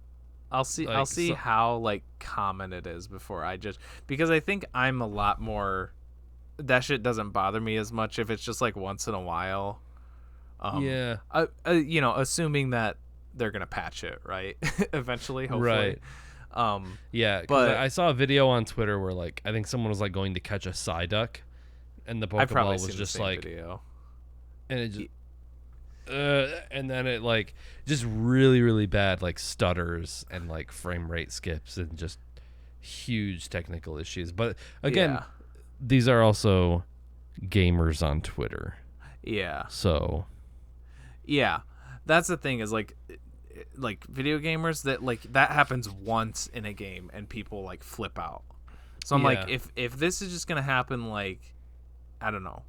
I'll see so- how like common it is before I just, because I think I'm a lot more, that shit doesn't bother me as much if it's just like once in a while. Yeah. You know, assuming that they're gonna patch it right eventually, hopefully. Right. Yeah, but because I saw a video on Twitter where like I think someone was like going to catch a Psyduck, and the I've probably Pokeball seen was the just same like, video. and it just, and then it like just really really bad like stutters and like frame rate skips and just huge technical issues. But again, Yeah. these are also gamers on Twitter, Yeah. so Yeah, that's the thing, is like video gamers, that like that happens once in a game and people like flip out. So I'm like, Yeah. if this is just gonna happen, like, I don't know,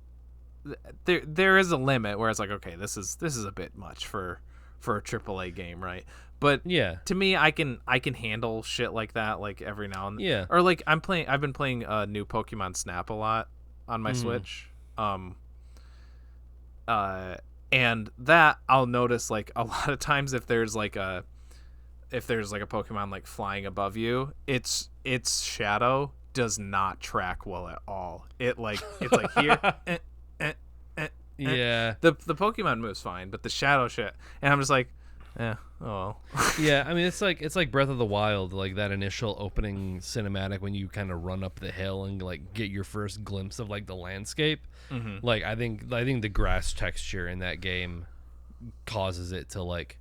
there is a limit where it's like, okay, this is a bit much for a AAA game, right? But yeah, to me, I can handle shit like that, like every now and then. Yeah. Or like I've been playing new Pokemon Snap a lot on my Switch. And that I'll notice like a lot of times if there's like a Pokemon like flying above you, its shadow does not track well at all. It's like here. yeah. The Pokemon moves fine, but the shadow shit, and I'm just like, oh well. Yeah, I mean it's like Breath of the Wild, like that initial opening cinematic when you kind of run up the hill and like get your first glimpse of like the landscape. Mm-hmm. Like I think the grass texture in that game causes it to like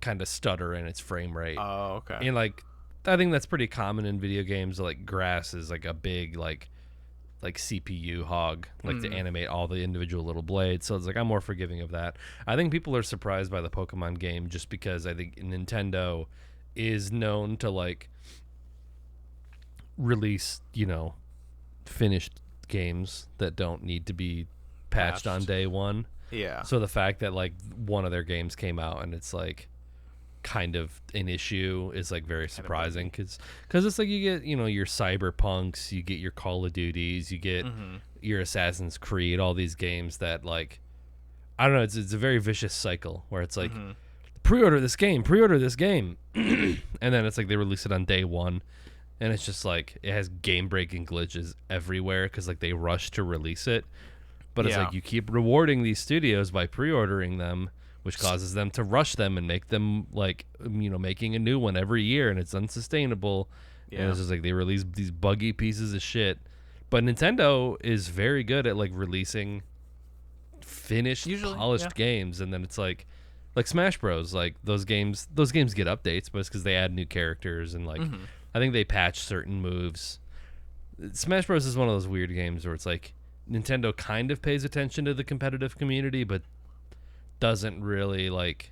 kind of stutter in its frame rate. Oh, okay. And like I think that's pretty common in video games. Like grass is like a big like CPU hog, like to animate all the individual little blades. So it's like I'm more forgiving of that. I think people are surprised by the Pokemon game just because I think Nintendo is known to like release, you know, finished games that don't need to be patched on day one. Yeah. So the fact that like one of their games came out and it's like kind of an issue is like very surprising because it's like you get, you know, your Cyberpunks, you get your Call of Duties, you get your Assassin's Creed, all these games that like, I don't know, it's a very vicious cycle where it's like pre-order this game and then it's like they release it on day one and it's just like it has game breaking glitches everywhere because like they rush to release it, but it's Yeah. like you keep rewarding these studios by pre-ordering them, which causes them to rush them and make them like, you know, making a new one every year, and it's unsustainable. And it's just like they release these buggy pieces of shit. But Nintendo is very good at like releasing finished, Usually, polished games, and then it's like Smash Bros. Like those games get updates, but it's because they add new characters and like I think they patch certain moves. Smash Bros. Is one of those weird games where it's like Nintendo kind of pays attention to the competitive community, but doesn't really like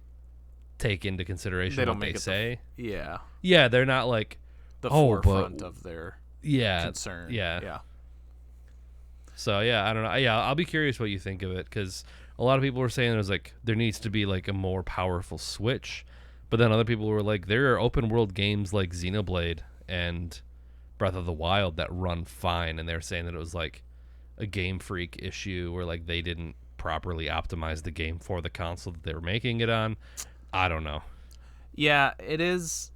take into consideration They don't what make they it say. Yeah. Yeah, they're not like The oh, forefront but of their concern. Yeah. So yeah, I don't know. Yeah, I'll be curious what you think of it because a lot of people were saying there needs to be like a more powerful Switch, but then other people were like there are open world games like Xenoblade and Breath of the Wild that run fine, and they're saying that it was like a Game Freak issue where like they didn't properly optimize the game for the console that they were making it on. I don't know. Yeah, it is.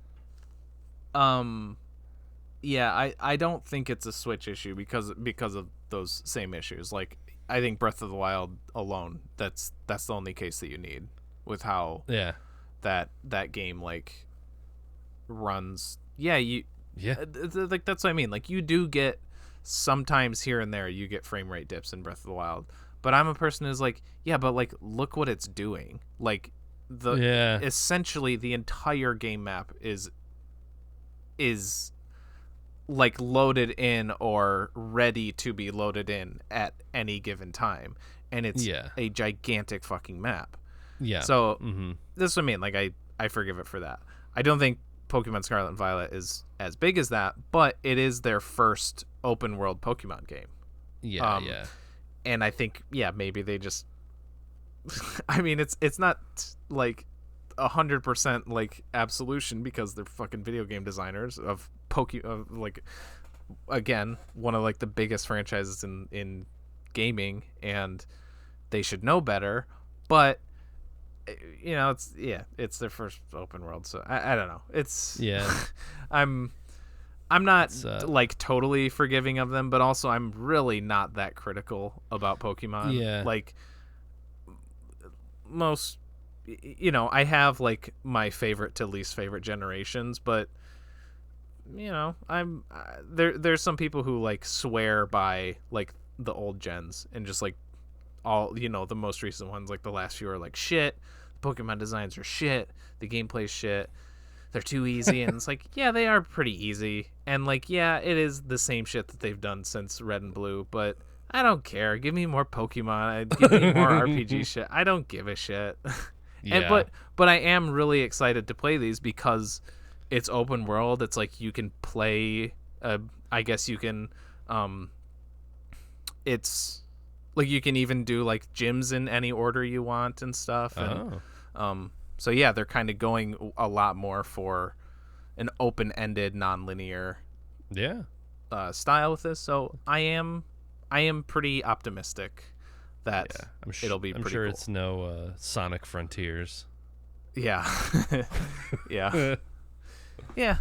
Yeah, I don't think it's a Switch issue because of those same issues. Like I think Breath of the Wild alone, that's the only case that you need with how that game like runs. Yeah, like that's what I mean. Like you do get sometimes here and there you get frame rate dips in Breath of the Wild. But I'm a person who's like, yeah, but like look what it's doing. Like essentially the entire game map is like loaded in or ready to be loaded in at any given time, and it's a gigantic fucking map. So that's what I mean. Like I forgive it for that. I don't think Pokemon Scarlet and Violet is as big as that, but it is their first open world Pokemon game. And I think maybe they just I mean it's not like 100% like absolution because they're fucking video game designers of like again, one of like the biggest franchises in gaming, and they should know better. But it's their first open world, so I don't know. It's I'm not like totally forgiving of them, but also I'm really not that critical about Pokemon. Yeah. Like most, I have like my favorite to least favorite generations, but I'm there's some people who like swear by like the old gens and just like all the most recent ones, like the last few are like shit. Pokemon designs are shit. The gameplay's shit. They're too easy, and it's like, yeah, they are pretty easy, and like, yeah, it is the same shit that they've done since Red and Blue, but I don't care. Give me more Pokemon. Give me more RPG shit. I don't give a shit. Yeah. But I am really excited to play these because it's open world. It's like you can play. I guess you can. It's like you can even do like gyms in any order you want and stuff. And, so yeah, they're kind of going a lot more for an open-ended, non-linear style with this. So I am pretty optimistic that it'll be pretty cool. It's no Sonic Frontiers. Yeah. Yeah. Yeah.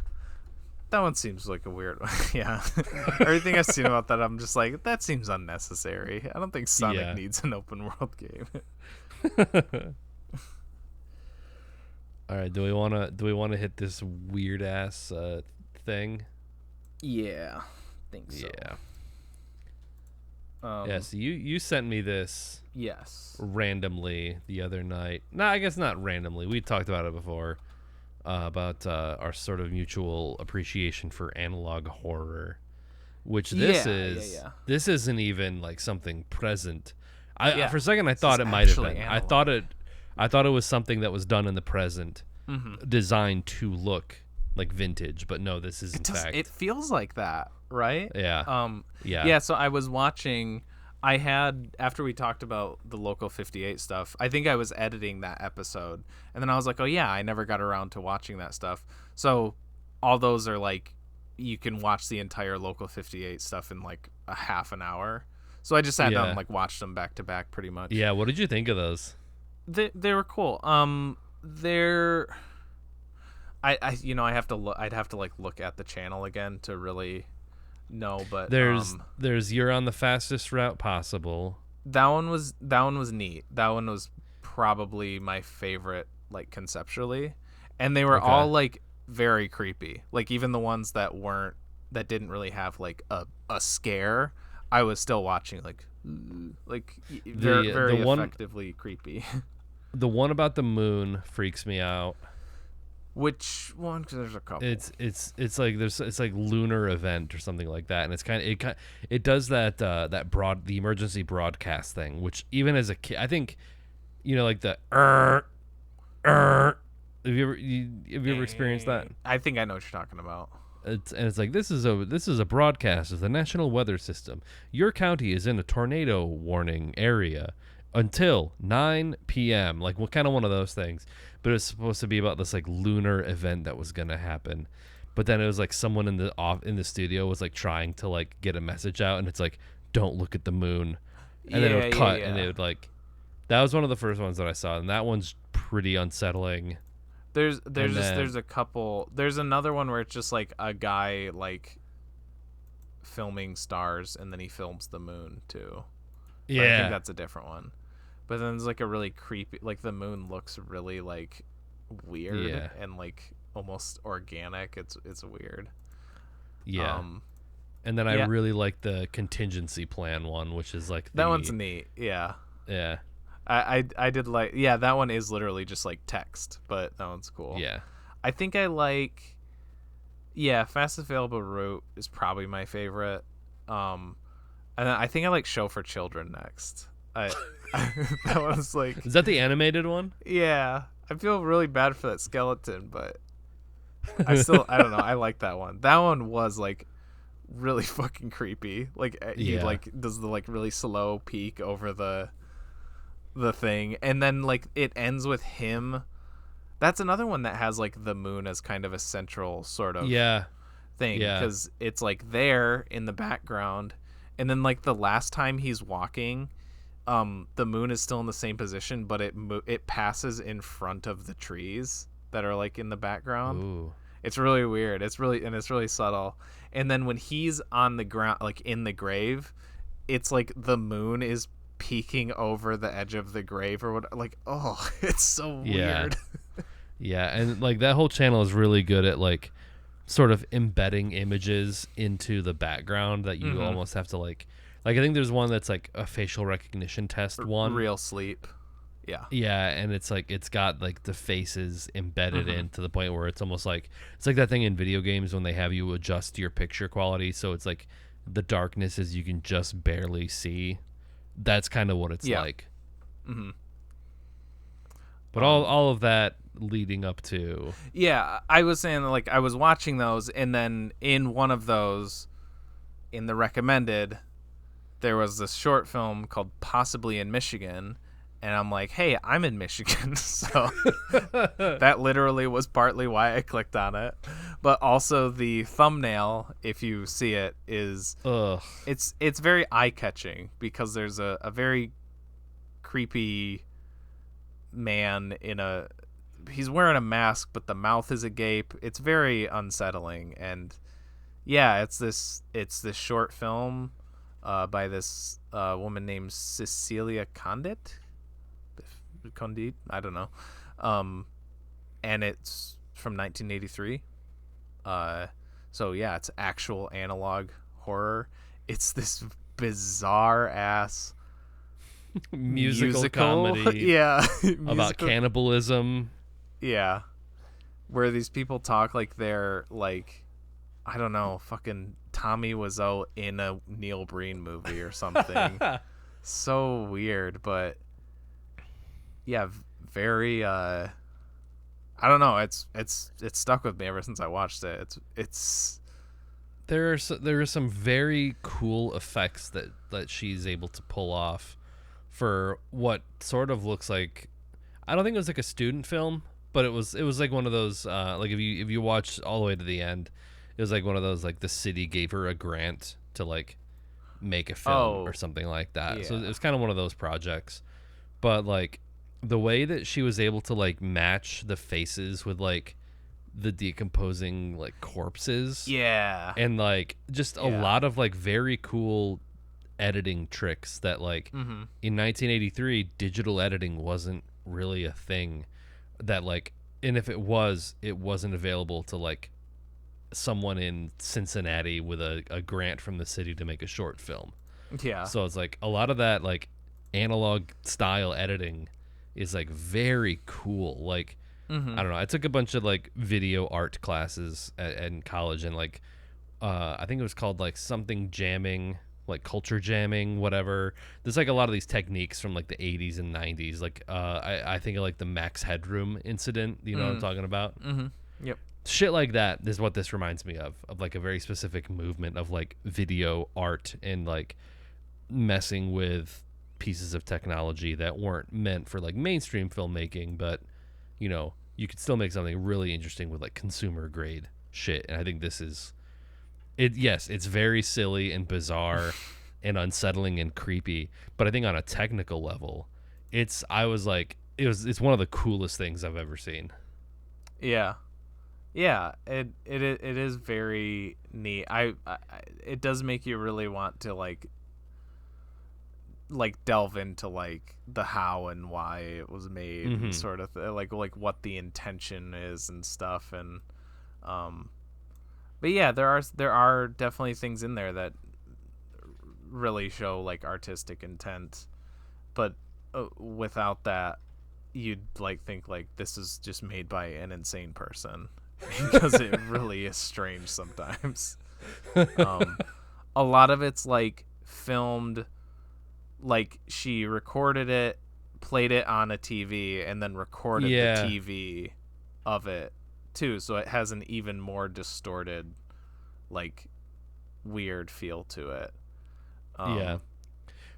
That one seems like a weird one. Yeah. Everything I've seen about that, I'm just like, that seems unnecessary. I don't think Sonic needs an open world game. All right, do we want to hit this weird ass thing? Yeah. I think so. Yeah. So you sent me this randomly the other night. No, I guess not randomly. We talked about it before. About our sort of mutual appreciation for analog horror, which this is. This isn't even like something present. For a second I thought it might have been. Analog. I thought it was something that was done in the present, designed to look like vintage. But no, this is in fact. It feels like that, right? Yeah. Yeah. So I was watching. I had, after we talked about the Local 58 stuff, I think I was editing that episode, and then I was like, oh yeah, I never got around to watching that stuff. So all those are like, you can watch the entire Local 58 stuff in like a half an hour. So I just sat down and like watched them back to back pretty much. Yeah. What did you think of those? They were cool. I'd have to like look at the channel again to really know, but there's You're on the Fastest Route Possible. That one was neat. That one was probably my favorite, like conceptually, and they were all like very creepy. Like even the ones that didn't really have like a scare, I was still watching like very effectively creepy. The one about the moon freaks me out. Which one? Because there's a couple. It's like lunar event or something like that, and it does that the emergency broadcast thing, which even as a kid, I think, like the have you ever experienced that? I think I know what you're talking about. It's like this is a broadcast of the National Weather System. Your county is in a tornado warning area until 9 p.m. Like what kind of one of those things. But it's supposed to be about this like lunar event that was gonna happen. But then it was like someone in the studio was like trying to like get a message out, and it's like, don't look at the moon, and then it would cut, and it would like. That was one of the first ones that I saw, and that one's pretty unsettling. There's a couple. There's another one where it's just like a guy like filming stars, and then he films the moon too. Yeah, but I think that's a different one. But then there's like a really creepy, like the moon looks really like weird and like almost organic. It's weird. Yeah. And then I really like the contingency plan one, which is like that one's neat. Yeah. Yeah. I did like that one is literally just like text, but that one's cool. Yeah. I think I like Fastest Available Route is probably my favorite. And then I think I like Show for Children next. That one's like, is that the animated one? Yeah, I feel really bad for that skeleton, but I don't know. I like that one. That one was like really fucking creepy. Like he like does the like really slow peek over the thing, and then like it ends with him. That's another one that has like the moon as kind of a central sort of thing, Yeah. because it's like there in the background, and then like the last time he's walking, the moon is still in the same position, but it passes in front of the trees that are like in the background. Ooh. It's really weird. It's really subtle. And then when he's on the ground, like in the grave, it's like the moon is peeking over the edge of the grave or what. Like, oh, it's so Yeah. weird. Yeah, and like that whole channel is really good at like sort of embedding images into the background that you almost have to like I think there's one that's like a facial recognition test one. Real sleep. Yeah. Yeah, and it's like it's got like the faces embedded in to the point where it's almost like it's like that thing in video games when they have you adjust your picture quality so it's like the darkness is you can just barely see. That's kind of what it's like. Mm-hmm. But all of that leading up to I was saying like I was watching those, and then in one of those, in the recommended, there was this short film called Possibly in Michigan, and I'm like, hey, I'm in Michigan, so that literally was partly why I clicked on it. But also the thumbnail, if you see it, is it's very eye-catching because there's a very creepy man he's wearing a mask, but the mouth is agape. It's very unsettling, and yeah, it's this short film by this woman named Cecilia Condit, I don't know, and it's from 1983. So yeah, it's actual analog horror. It's this bizarre ass musical comedy yeah, about cannibalism. Yeah, where these people talk like they're like, I don't know, fucking Tommy Wiseau in a Neil Breen movie or something. So weird, but yeah, very. I don't know. It's stuck with me ever since I watched it. There are some very cool effects that she's able to pull off for what sort of looks like, I don't think it was like a student film, but it was like one of those like if you watch all the way to the end, it was like one of those like the city gave her a grant to like make a film or something like that. Yeah. So it was kind of one of those projects. But like the way that she was able to like match the faces with like the decomposing like corpses. Yeah. And like just a lot of like very cool editing tricks that like in 1983 digital editing wasn't really a thing that like, and if it was, it wasn't available to like someone in Cincinnati with a grant from the city to make a short film. Yeah. So it's like a lot of that like analog style editing is like very cool. Like I don't know, I took a bunch of like video art classes in college, and like I think it was called like something jamming, like culture jamming, whatever. There's like a lot of these techniques from like the 80s and 90s, like I think of like the Max Headroom incident, you know what I'm talking about? Yep. Shit like that is what this reminds me of like a very specific movement of like video art and like messing with pieces of technology that weren't meant for like mainstream filmmaking, but you know, you could still make something really interesting with like consumer grade shit. And I think this is it. Yes, it's very silly and bizarre and unsettling and creepy, but I think on a technical level, it's one of the coolest things I've ever seen. Yeah. Yeah, it is very neat. I it does make you really want to like delve into like the how and why it was made and sort of like what the intention is and stuff, and but yeah, there are definitely things in there that really show like artistic intent, but without that you'd like think like this is just made by an insane person because it really is strange sometimes. A lot of it's like filmed, like she recorded it, played it on a TV, and then recorded the TV of it too, so it has an even more distorted, like weird feel to it.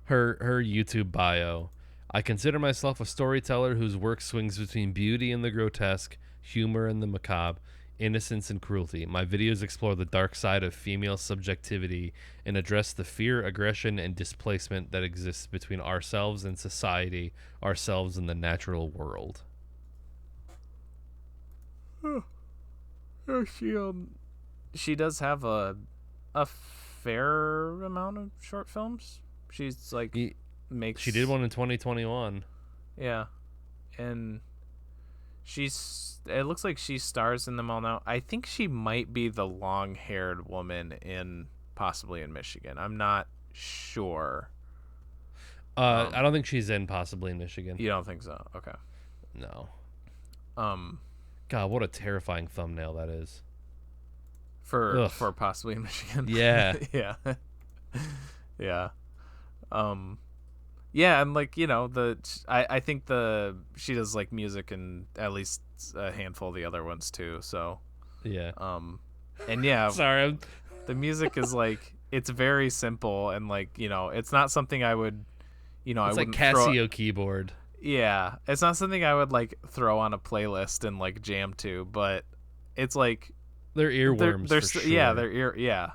Her YouTube bio: I consider myself a storyteller whose work swings between beauty and the grotesque, humor and the macabre, innocence and cruelty. My videos explore the dark side of female subjectivity and address the fear, aggression, and displacement that exists between ourselves and society, ourselves and the natural world. She does have a fair amount of short films. She's like makes. She did one in 2021. Yeah, and it looks like she stars in them all now. I think she might be the long-haired woman in Possibly in Michigan. I'm not sure. I don't think she's in Possibly in Michigan. You don't think so? Okay. No. God, what a terrifying thumbnail that is. For Possibly in Michigan. Yeah. Yeah. Yeah. Yeah, and like, you know, I think she does like music and at least a handful of the other ones too. So yeah. And yeah, sorry, the music is like, it's very simple and like, you know, it's not something I would, you know, it's I like wouldn't Casio keyboard. Yeah, it's not something I would like throw on a playlist and like jam to, but it's like they're earworms. They're for sure. Yeah, they're yeah.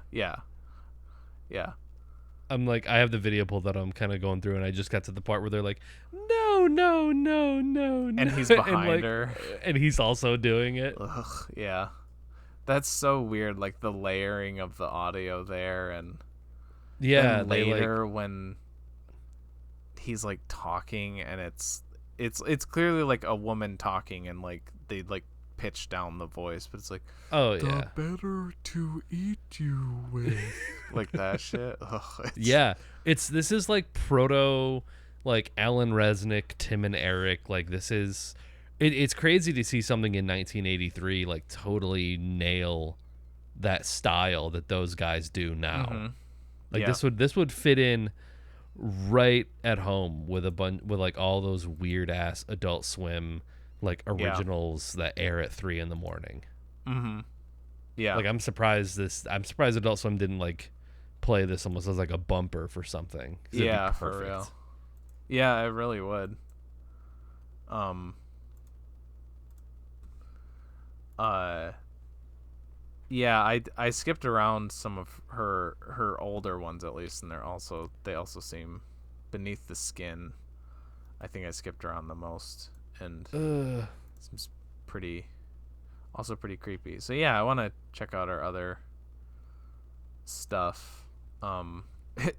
I'm like, I have the video pulled that I'm kind of going through, and I just got to the part where they're like, no, and he's behind her, and he's also doing it. Ugh, yeah, that's so weird. Like the layering of the audio there, and yeah, then later when he's like talking, and it's clearly like a woman talking, and like they like pitch down the voice, but it's like, oh yeah, the better to eat you with, like that shit. Ugh, yeah, this is like proto like Alan Resnick, Tim and Eric. Like this is it's crazy to see something in 1983 like totally nail that style that those guys do now. Mm-hmm. Like yeah. this would fit in right at home with with like all those weird ass Adult Swim like originals that air at 3 a.m. Mm-hmm. Yeah. Like I'm surprised Adult Swim didn't like play this almost as like a bumper for something. Yeah, for real. Yeah, it really would. Yeah, I skipped around some of her older ones at least, and they also seem Beneath the Skin. I think I skipped around the most, and seems pretty creepy. So yeah, I want to check out her other stuff.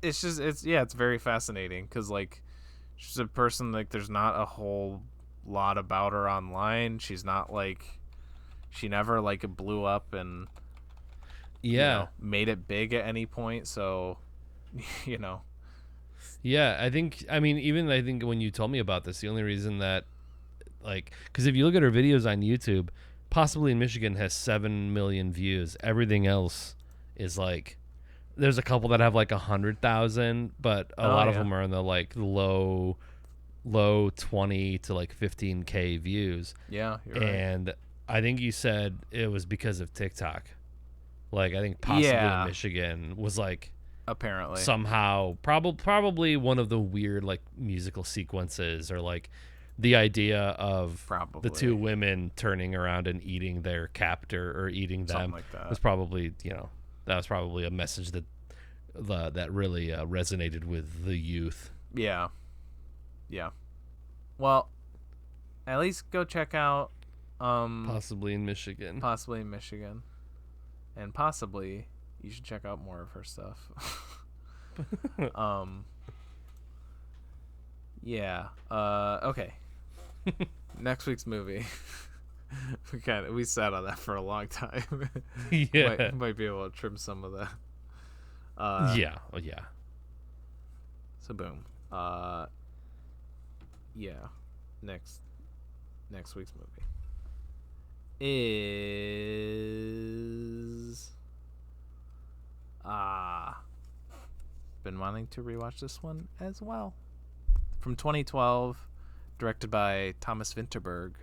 It's very fascinating because like she's a person, like there's not a whole lot about her online. She's not like, she never like blew up and you know, made it big at any point. So you know. Yeah, I think when you told me about this, the only reason that like, because if you look at her videos on YouTube, Possibly in Michigan has 7 million views. Everything else is like, there's a couple that have like 100,000, but a lot of them are in the like low 20 to like 15K views. Yeah, you're right. And I think you said it was because of TikTok. Like I think Possibly in Michigan was like, apparently somehow probably one of the weird like musical sequences, or like the idea of the two women turning around and eating their captor or eating them like that. was probably, you know, that was probably a message that really resonated with the youth. Yeah. Well, at least go check out Possibly in Michigan. And possibly you should check out more of her stuff. Yeah. Okay. Next week's movie. We sat on that for a long time. Yeah. Might be able to trim some of that. Yeah. So boom. Yeah. Next week's movie is been wanting to rewatch this one as well. From 2012, directed by Thomas Vinterberg.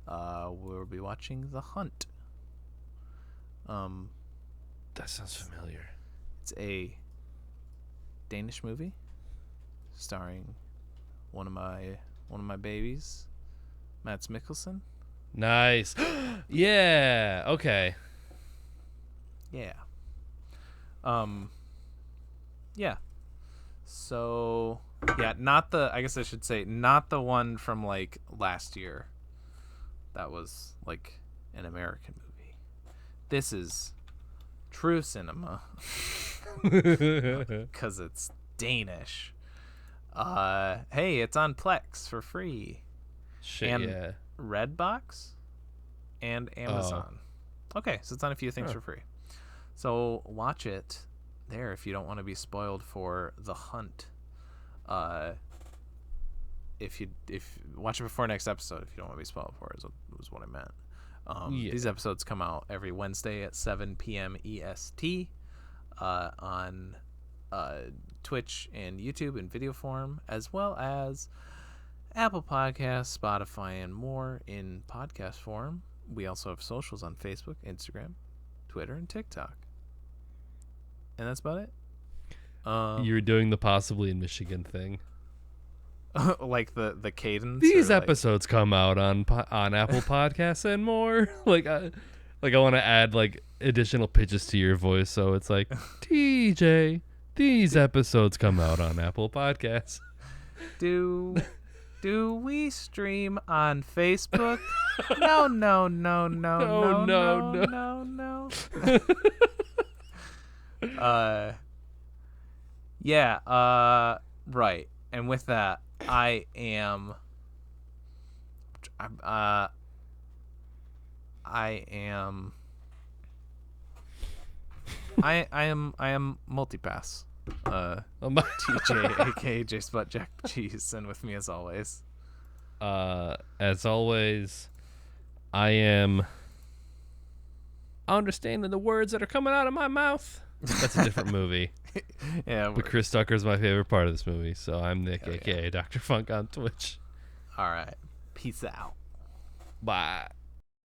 We'll be watching The Hunt. That sounds familiar. It's a Danish movie starring one of my babies, Mads Mikkelsen. Nice. Yeah. Okay. Yeah. Yeah. So yeah, not the. I guess I should say not the one from like last year. That was like an American movie. This is true cinema because it's Danish. Hey, it's on Plex for free. Shit. And yeah. Redbox and Amazon. Okay, so it's on a few things for free. So watch it there if you don't want to be spoiled for The Hunt. If watch it before next episode if you don't want to be spoiled for it was what I meant. These episodes come out every Wednesday at 7 p.m. EST on Twitch and YouTube in video form, as well as Apple Podcasts, Spotify, and more in podcast form. We also have socials on Facebook, Instagram, Twitter, and TikTok. And that's about it. You're doing the possibly in Michigan thing. Like the cadence. These episodes come out on Apple Podcasts and more. I want to add like additional pitches to your voice, so it's like TJ. These episodes come out on Apple Podcasts. Do we stream on Facebook? No. Yeah. Right. And with that, I am multipass. TJ, aka J Spot Jack Cheese, and with me as always. As always, I am understanding the words that are coming out of my mouth. That's a different movie. Yeah, but Chris Tucker's my favorite part of this movie, so I'm Nick, Hell aka Dr. Funk on Twitch. All right, peace out. Bye.